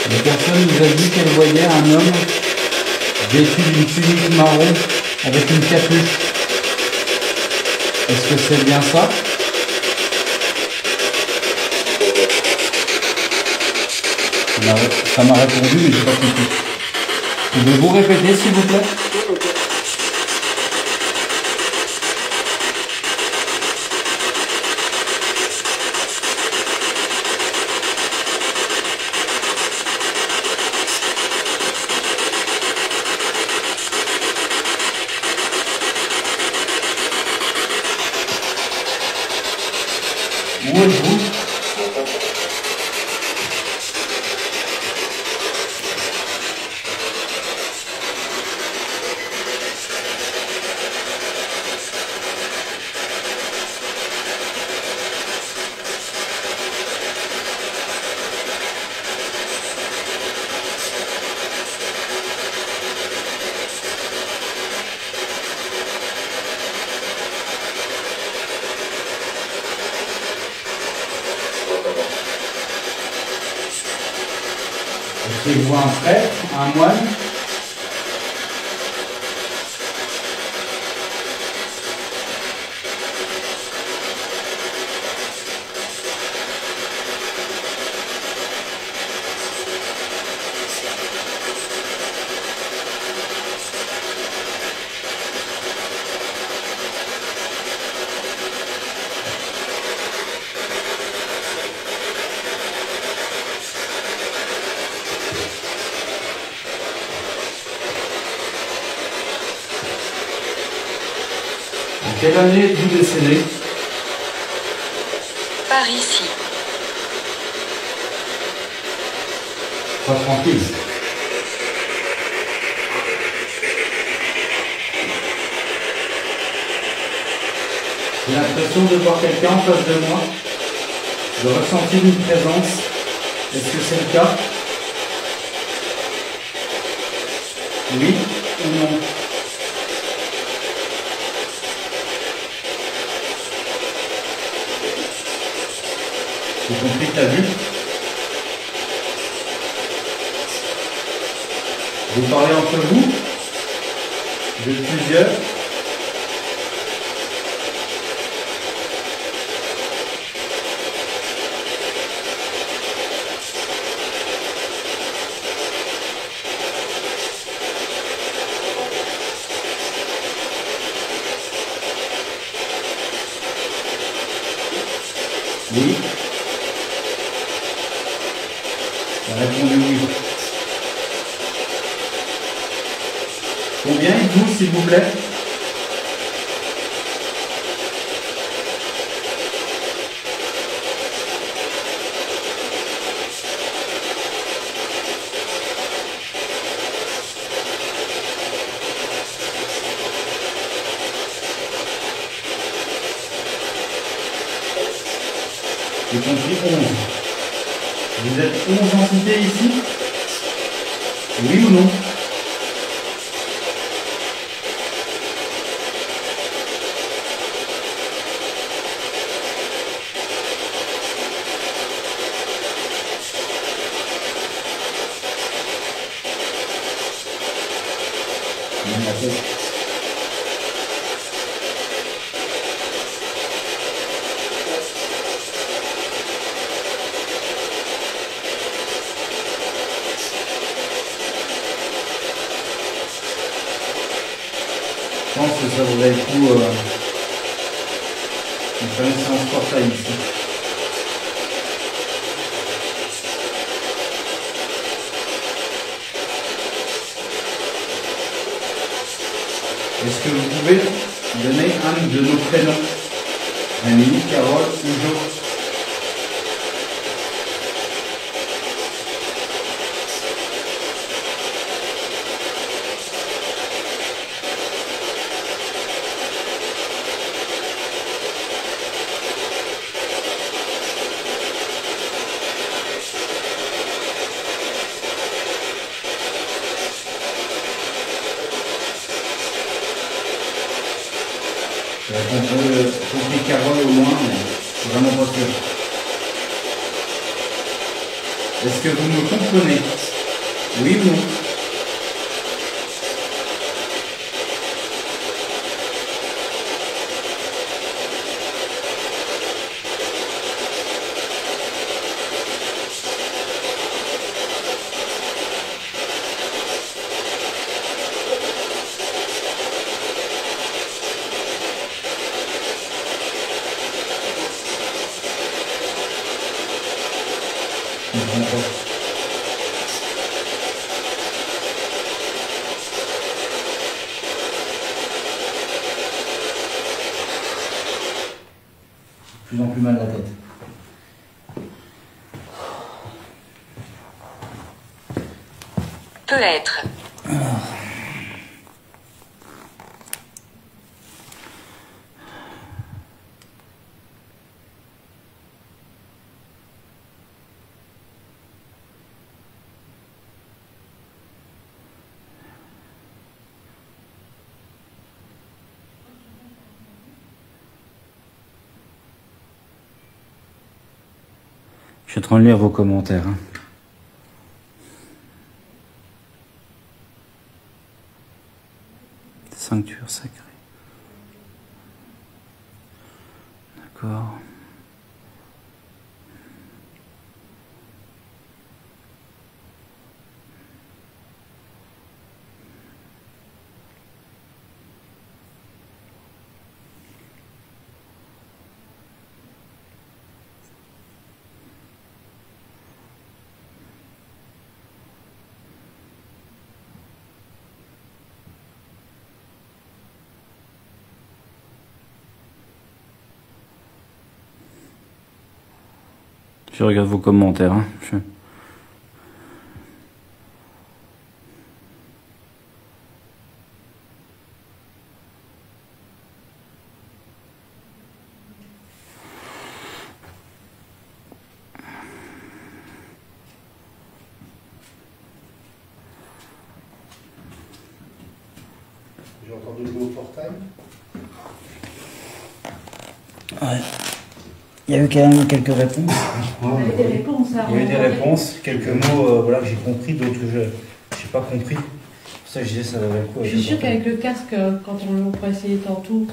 La personne nous a dit qu'elle voyait un homme vêtu d'une tunique marron avec une capuche. Est-ce que c'est bien ça? Ça m'a répondu, mais j'ai pas compris. Pouvez-vous répéter, s'il vous plaît? Où êtes-vous? Est-ce que je vois un prêtre, un moine? En quelle année êtes-vous décédé? Par ici. Pas tranquille. J'ai l'impression de voir quelqu'un en face de moi, de ressentir une présence. Est-ce que c'est le cas? Oui ou non? J'ai compris que t'as vu? Vous parlez entre vous? Vous êtes plusieurs? Oui. Elle a répondu oui. Combien êtes-vous, s'il vous plaît? J'ai compris 11. Vous êtes 11 entités ici? Oui ou non? Même la tête. Je pense que ça vaudrait le coup de faire une séance portail ici. Est-ce que vous pouvez donner un de nos prénoms? Rémi, Carole ou Jo? J'avais compris Carole au moins, mais je suis vraiment pas sûr. Est-ce que vous me comprenez? Oui ou non? Je comprends pas. De plus en plus mal la tête. Peut être. Je suis en train de lire vos commentaires. Sanctuaire sacré. D'accord. Je regarde vos commentaires. J'ai entendu le mot portail. Ouais. Il y a eu quand même quelques réponses. Il y avait des réponses. Il y a eu des réponses, quelques mots voilà, que j'ai compris, d'autres que je n'ai pas compris. C'est pour ça que je disais ça avait le coup. Je suis sûre qu'avec le casque, quand on pourrait essayer tantôt.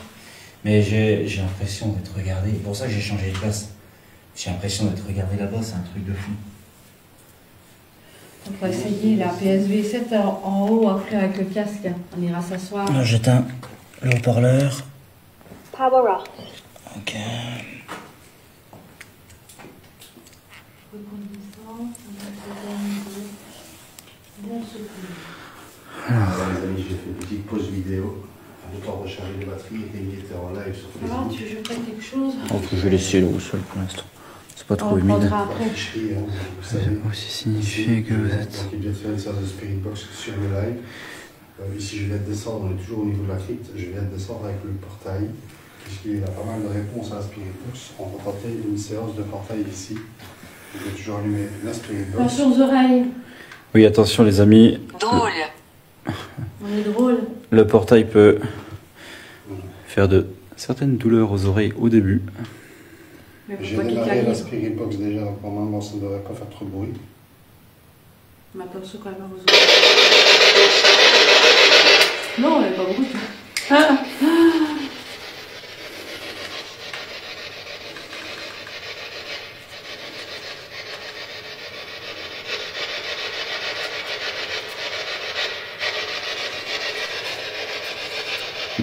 Mais j'ai l'impression d'être regardé. C'est pour ça que j'ai changé de place. J'ai l'impression d'être regardé là-bas, c'est un truc de fou. On va essayer la PSV 7 en haut, après avec le casque. On ira s'asseoir. J'éteins le haut-parleur. Power off. Ok. Alors les amis, j'ai fait une petite pause vidéo. Le temps de recharger les batteries et il était en live sur Alors, Facebook. tu veux que je prenne quelque chose? Je vais laisser l'eau au sol pour l'instant. C'est pas trop On le humide. prendra après. Vous Ça savez, peut aussi signifier que vous êtes... Donc, il vient de faire une séance de Spirit Box sur le live. Ici, je viens de descendre, on est toujours au niveau de la crypte. Je viens de descendre avec le portail. Puisqu'il y a pas mal de réponses à la Spirit Box. On va tenter une séance de portail ici. Je vais toujours allumer la Spirit Box. Attention aux oreilles. Oui, attention les amis, Drôle. On est drôle. le portail peut faire de certaines douleurs aux oreilles au début. Mais J'ai faut pas qu'il démarré la arrive. Spirit Box déjà, donc normalement ça ne devrait pas faire trop de bruit. Mais attention quand même aux oreilles. Non, il n'y a pas beaucoup. Ah.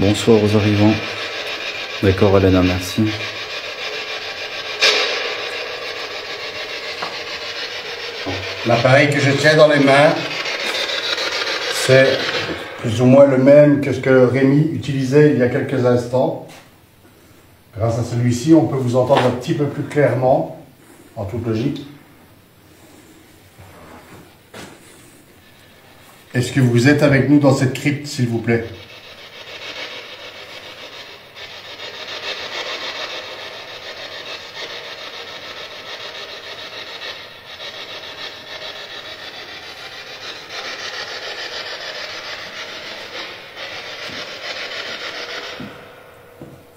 Bonsoir aux arrivants. D'accord, Elena, merci. L'appareil que je tiens dans les mains, c'est plus ou moins le même que ce que Rémi utilisait il y a quelques instants. Grâce à celui-ci, on peut vous entendre un petit peu plus clairement, en toute logique. Est-ce que vous êtes avec nous dans cette crypte, s'il vous plaît?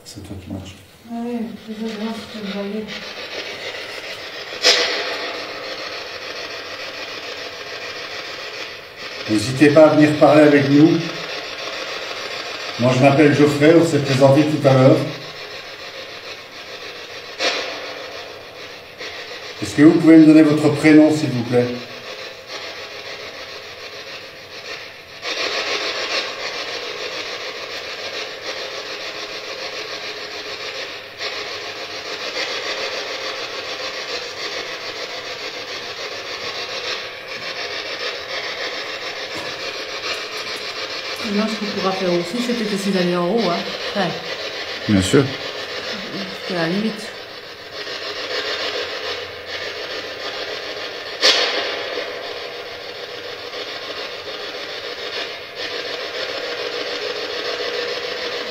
C'est toi qui marche. Ah oui, je veux voir ce que vous voyez. N'hésitez pas à venir parler avec nous. Moi, je m'appelle Geoffrey, on s'est présenté tout à l'heure. Est-ce que vous pouvez me donner votre prénom, s'il vous plaît? Là, ce qu'on pourra faire aussi, c'est peut-être essayer d'aller en haut. Hein. Ouais, Bien sûr. c'est à la limite.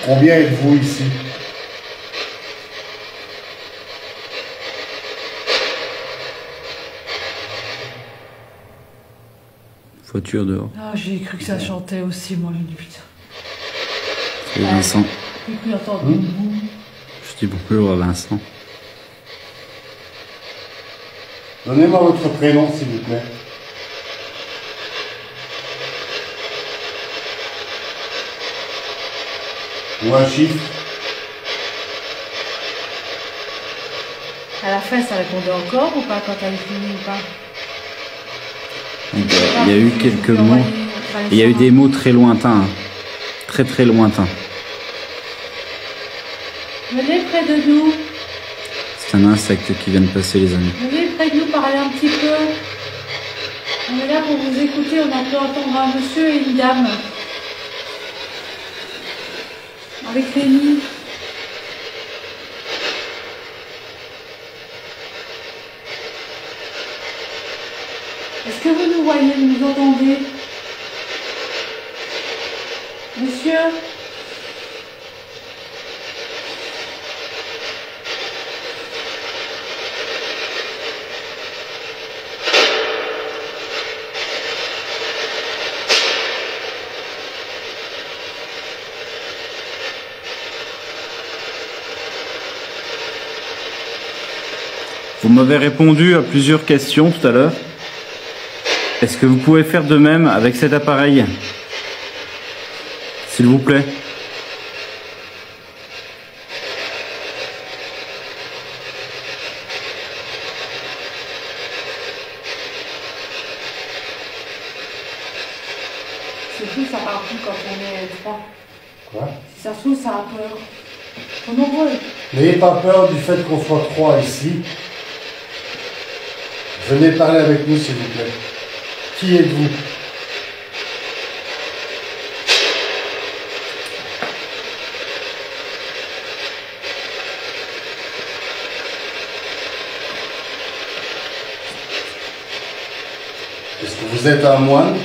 Combien êtes-vous ici? Voiture dehors. Ah, j'ai cru que ça chantait aussi, moi, j'ai dit putain. C'est Vincent. J'ai cru entendre une boum. Je dis bonjour à Vincent. Donnez-moi votre prénom, s'il vous plaît. Ou un chiffre. À la fin, ça répondait encore ou pas quand elle est finie ou pas? Donc, il y a eu quelques mots. Il y a eu des mots très lointains. Hein. Très très lointains. Venez près de nous. C'est un insecte qui vient de passer, les amis. Venez près de nous parler un petit peu. On est là pour vous écouter. On a pu entendre un monsieur et une dame. Avec Rémi. Est-ce que vous nous voyez, vous nous entendez? Monsieur? Vous m'avez répondu à plusieurs questions tout à l'heure. Est-ce que vous pouvez faire de même avec cet appareil? S'il vous plaît. C'est tout, ça part plus quand on est trois. Quoi? Si ça se trouve, ça a peur. Ils sont nombreux. N'ayez pas peur du fait qu'on soit trois ici. Venez parler avec nous, s'il vous plaît. Qui êtes-vous? Est-ce que vous êtes un moine?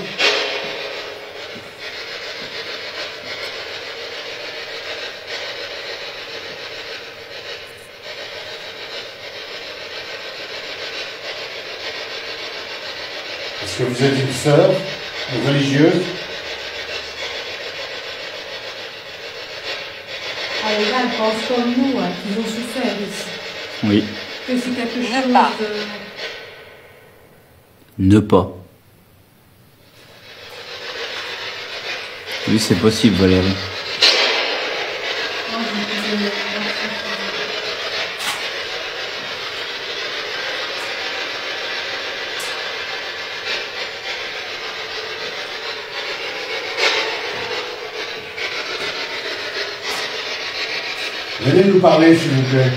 Est-ce que vous êtes une sœur, une religieuse? Ah, les gars, ils pensent comme nous, hein, qu'ils ont souffert ici. Oui. Que c'est quelque Ne chose pas. de... Ne pas. Oui, c'est possible, Valérie. Moi, je me disais, Venez nous parler, s'il vous plaît.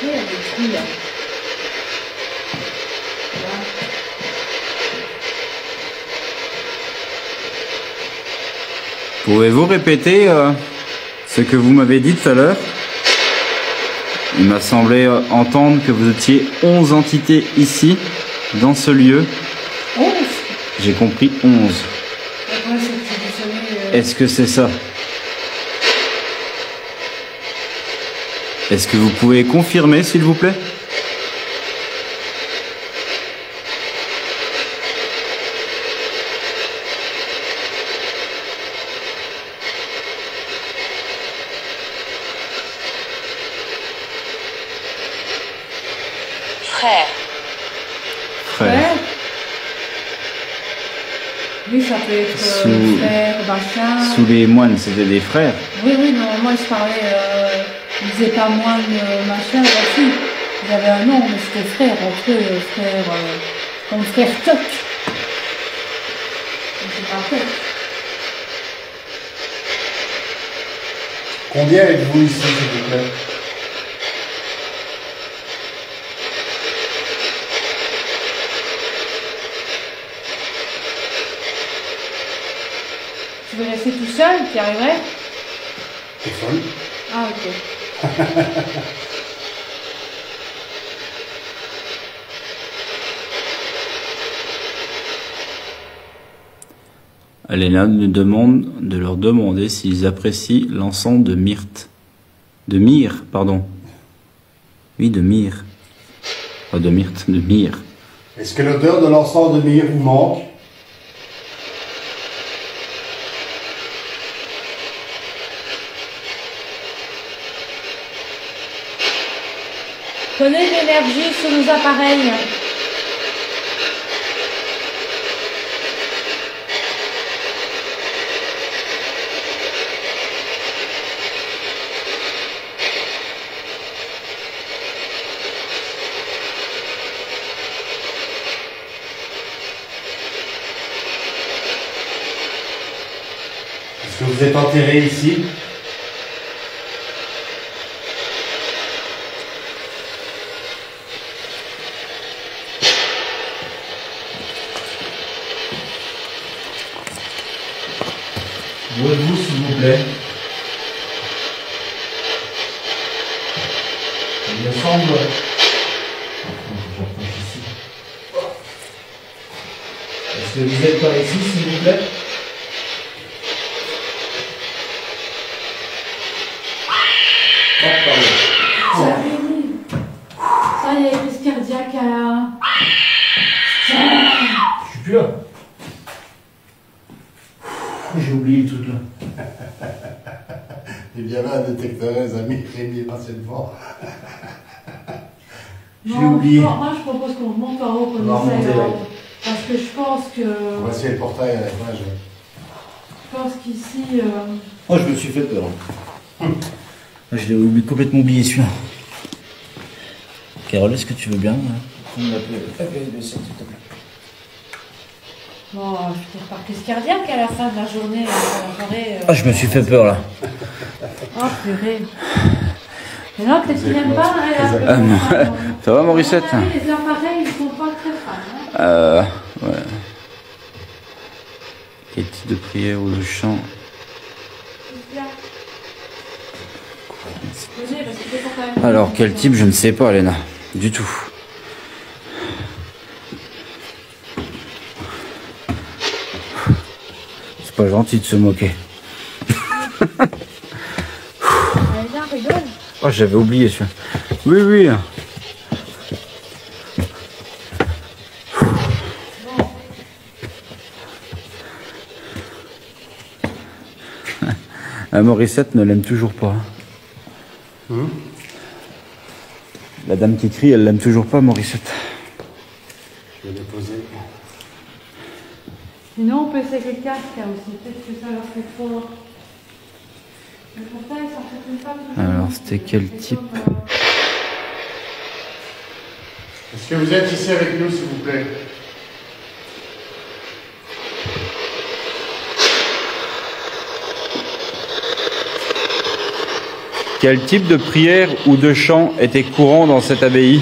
Oui, il y a des trous là. Voilà. Pouvez-vous répéter ce que vous m'avez dit tout à l'heure? Il m'a semblé entendre que vous étiez 11 entités ici, dans ce lieu. 11. J'ai compris 11. Ouais, c'est positionné, Est-ce que c'est ça? Est-ce que vous pouvez confirmer, s'il vous plaît? Frère. Frère. Ouais. Oui, ça peut être Sous- frère, machin. Sous les moines, c'était des frères. Oui, oui, normalement, il se parlait, il disait pas moine, machin, aussi. Ils avaient un nom, mais c'était frère, entre eux, frère, comme frère Toc. Mais c'est pas Toc. Combien êtes-vous ici, s'il vous plaît? Tu veux rester tout seul, tu y arriverais? T'es folle? Ah, ok. Alena nous demande de leur demander s'ils apprécient l'encens de myrte. De myrrhe, pardon. Oui, de myrrhe. Pas de myrte, de myrrhe. Est-ce que l'odeur de l'encens de myrrhe vous manque? Prenez l'énergie sur nos appareils. Est-ce que vous êtes enterré ici? Où êtes-vous, s'il vous plaît? Il me semble. J'approche ici. Est-ce que vous êtes par ici, s'il vous plaît? Oh, pardon. Ça fini. Ça y est, crise cardiaque à la... Je suis plus là. J'ai oublié le truc là. Il y avait un détecteur, les amis, Rémi est passé devant. J'ai Non, oublié. moi, je propose qu'on remonte en haut, On va qu'on essaye. remonter, en ouais. haut. Parce que je pense que... Voici le portail à la page. Je pense qu'ici... Oh, je me suis fait peur. Je l'ai oublié, complètement oublié celui-là. Carole, est-ce que tu veux bien prendre la PSB, s'il te plaît? Bon, je vais par crise cardiaque à la fin de la journée. Ah, je me suis fait peur là. Oh, purée. Mais non, peut-être qu'il n'aime pas. Ça va, Morissette? Les appareils, ils sont pas très fans. Ouais. Est-il de prière ou de chant? Alors, quel type, je ne sais pas, Léna. Du tout. C'est pas gentil de se moquer. Rigole. Oh, j'avais oublié celui-là. Oui, oui. La Morissette ne l'aime toujours pas. La dame qui crie, elle l'aime toujours pas, Morissette. Je vais déposer. Sinon, on peut essayer le casque aussi. Peut-être que ça leur fait fort. Le portail, ça fait une femme. Alors, c'était quel type? Est-ce que vous êtes ici avec nous, s'il vous plaît? Quel type de prière ou de chant était courant dans cette abbaye?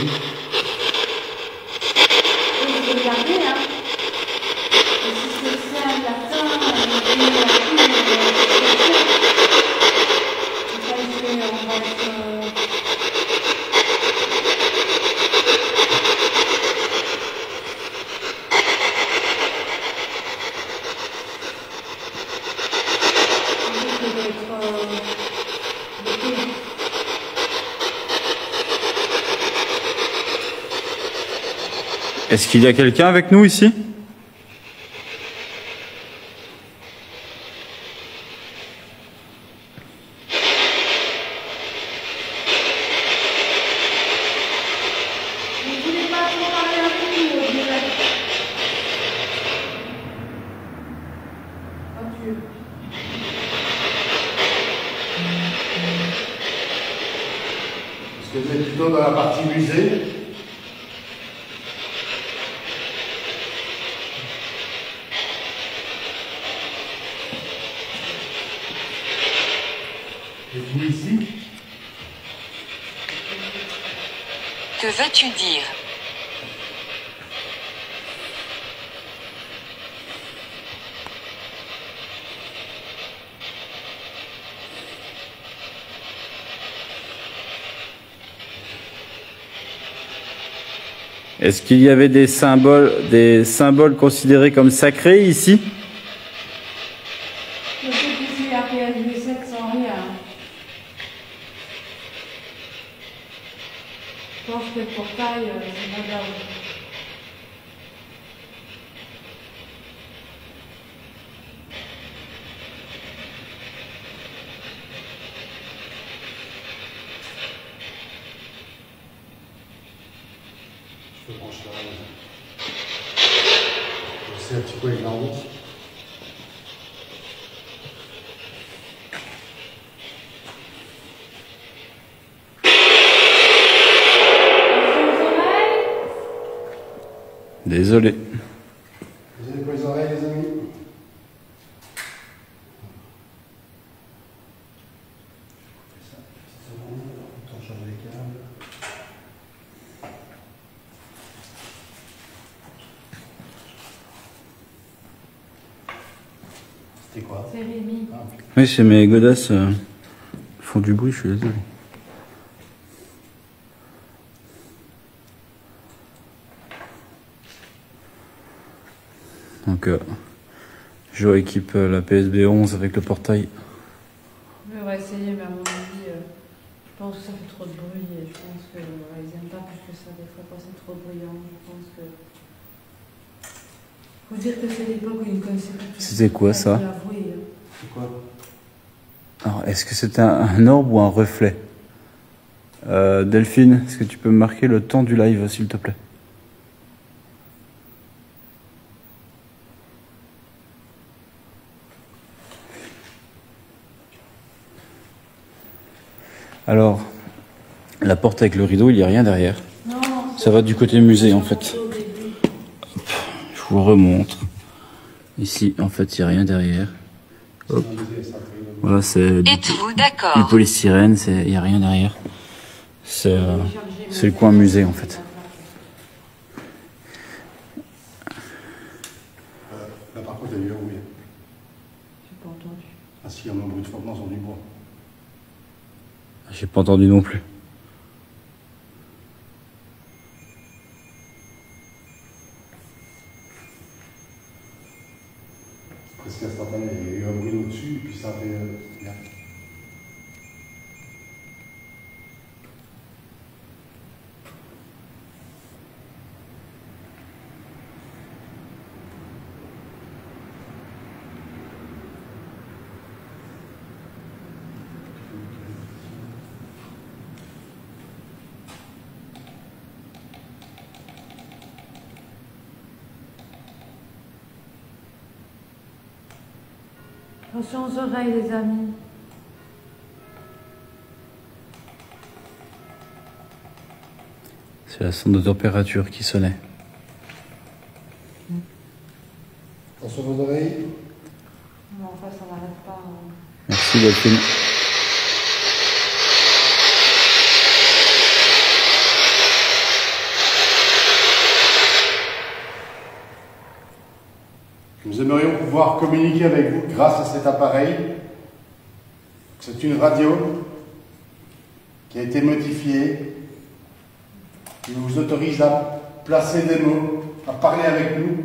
Est-ce qu'il y a quelqu'un avec nous ici? Est-ce que vous êtes plutôt dans la partie musée? Êtes-vous ici? Que veux-tu dire? Est-ce qu'il y avait des symboles considérés comme sacrés ici? Je sais qu'ici, à PSB7, sans rien. Je pense que le portail, c'est pas grave. Je peux brancher là. Je sais un petit peu avec la route. Désolé. Vous avez pas les oreilles, les amis? Autant changer les câbles. C'était quoi? C'est Rémi. Oui, c'est mes godasses font du bruit, je suis désolé. Donc, je rééquipe la PSB 11 avec le portail. On va essayer, mais à mon avis, je pense que ça fait trop de bruit et je pense que ils n'aiment pas plus que ça des fois quand c'est trop bruyant. Je pense que. Faut dire que c'est l'époque où ils ne connaissaient pas tout. C'était quoi, ça? Faut l'avouer, hein. C'est quoi? Alors, est-ce que c'est un orbe ou un reflet? Delphine, est-ce que tu peux me marquer le temps du live, s'il te plaît? Alors, la porte avec le rideau, il n'y a rien derrière. Non, Ça va du côté musée, en fait. au début. Je vous remontre. Ici, en fait, il n'y a rien derrière. Hop. Voilà, c'est Êtes-vous du d'accord? polystyrène, il n'y a rien derrière. C'est le coin musée, en fait. Là, par contre, il y a eu un bruit. J'ai pas entendu. Ah si, il y a un bruit de frottement sur du bois. J'ai pas entendu non plus. Presque instantané, il y a eu un bruit au-dessus, et puis ça a fait... bien. Attention aux oreilles, les amis. C'est la sonde de température qui sonnait. Attention vos oreilles. Non, enfin, ça n'arrête pas. Merci Delphine. Nous aimerions pouvoir communiquer avec vous grâce à cet appareil. C'est une radio qui a été modifiée, qui vous autorise à placer des mots, à parler avec nous.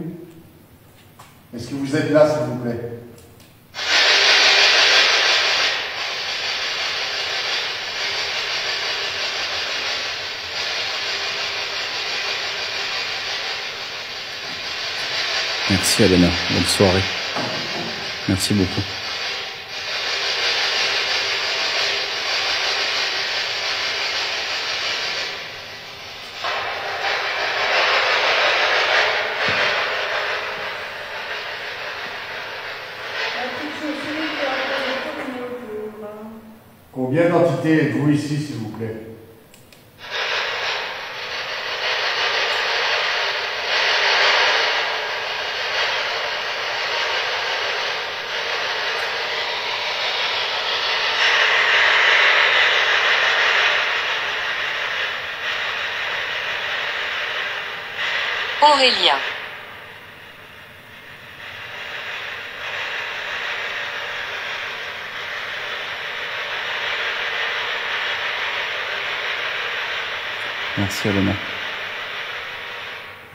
Est-ce que vous êtes là, s'il vous plaît? Merci Alena, bonne soirée. Merci beaucoup. Combien d'entités êtes-vous ici, s'il vous plaît? Aurélien. Merci Alena.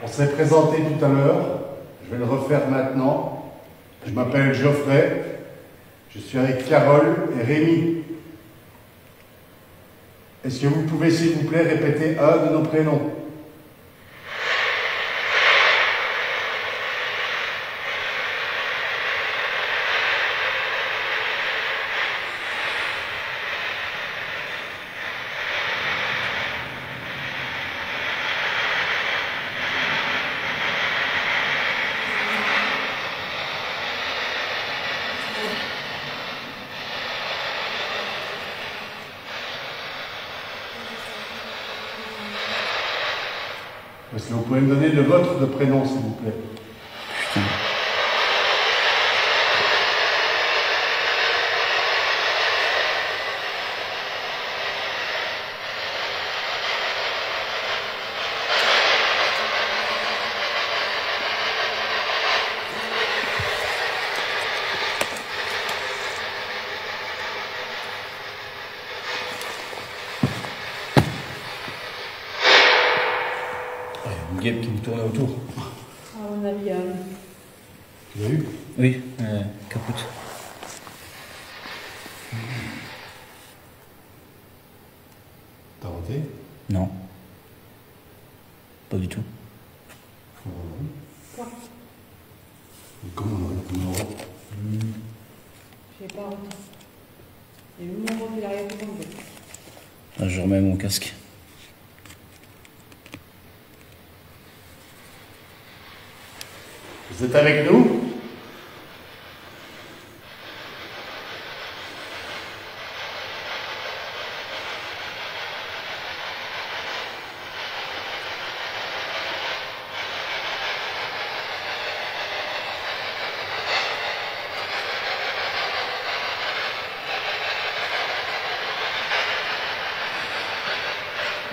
On s'est présenté tout à l'heure, je vais le refaire maintenant. Je m'appelle Geoffrey, je suis avec Carole et Rémi. Est-ce que vous pouvez, s'il vous plaît, répéter un de nos prénoms? Est-ce que vous pouvez me donner le vôtre de prénom, s'il vous plaît? Putain. Une guêpe qui me tournait autour. À mon avis, Tu l'as eu? Oui, capote. T'as roté? Non. Pas du tout. Comment on j'ai pas honte. Il y a eu mon rôle, il arrive tout tomber. Là, je remets mon casque. Vous êtes avec nous?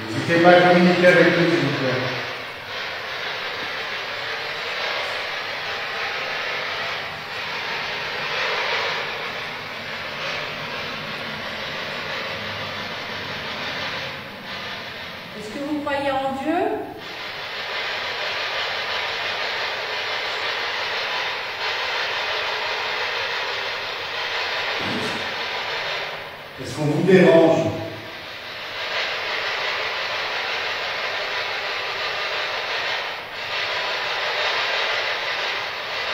N'hésitez pas à communiquer avec nous, s'il vous plaît. Est-ce que vous croyez en Dieu? Est-ce qu'on vous dérange?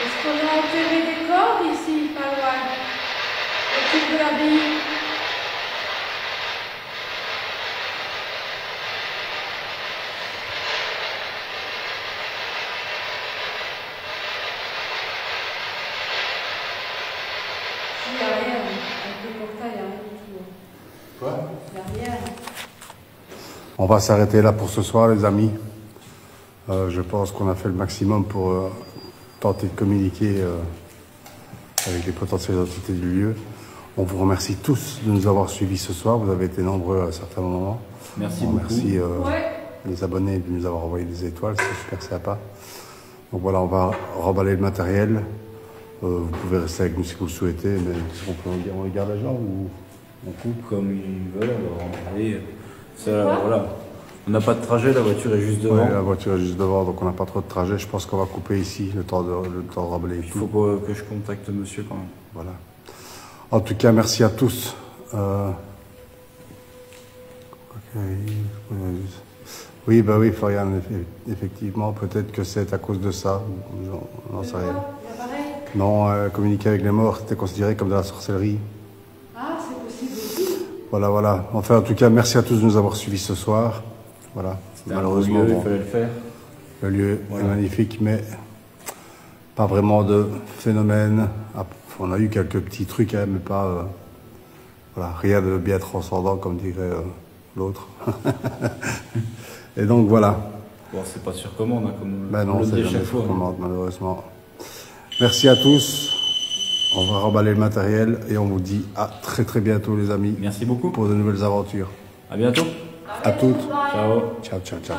Est-ce qu'on a enterré des corps ici, pas loin? Autour de l'abbaye? Il n'y a rien. Avec le portail, il n'y a rien du tout. Quoi? Il n'y a rien. On va s'arrêter là pour ce soir, les amis. Je pense qu'on a fait le maximum pour tenter de communiquer avec les potentielles entités du lieu. On vous remercie tous de nous avoir suivis ce soir. Vous avez été nombreux à certains moments. Merci beaucoup. Merci les abonnés de nous avoir envoyé des étoiles, c'est super sympa. Donc voilà, on va remballer le matériel. Vous pouvez rester avec nous si vous le souhaitez, mais on les garde à gens ou on coupe Comme ils veulent, voilà. On n'a pas de trajet, la voiture est juste devant. Oui, la voiture est juste devant, donc on n'a pas trop de trajet. Je pense qu'on va couper ici, le temps de remballer. Il faut que je contacte monsieur quand même. Voilà. En tout cas, merci à tous. Oui, bah oui, Florian, effectivement, peut-être que c'est à cause de ça. J'en sais rien. Non, communiquer avec les morts, c'était considéré comme de la sorcellerie. Ah, c'est possible aussi. Voilà, voilà. Enfin, en tout cas, merci à tous de nous avoir suivis ce soir. Voilà. Malheureusement, il fallait le faire. Le lieu est magnifique, mais pas vraiment de phénomène. On a eu quelques petits trucs, hein, mais pas... voilà, rien de bien transcendant, comme dirait l'autre. Et donc, voilà. Bon, c'est pas sur commande, hein, comme non, on le c'est dit jamais chaque fois. sur commande, malheureusement. Merci à tous. On va remballer le matériel et on vous dit à très très bientôt, les amis. Merci beaucoup. Pour de nouvelles aventures. À bientôt. À toutes. Ciao. Ciao, ciao, ciao.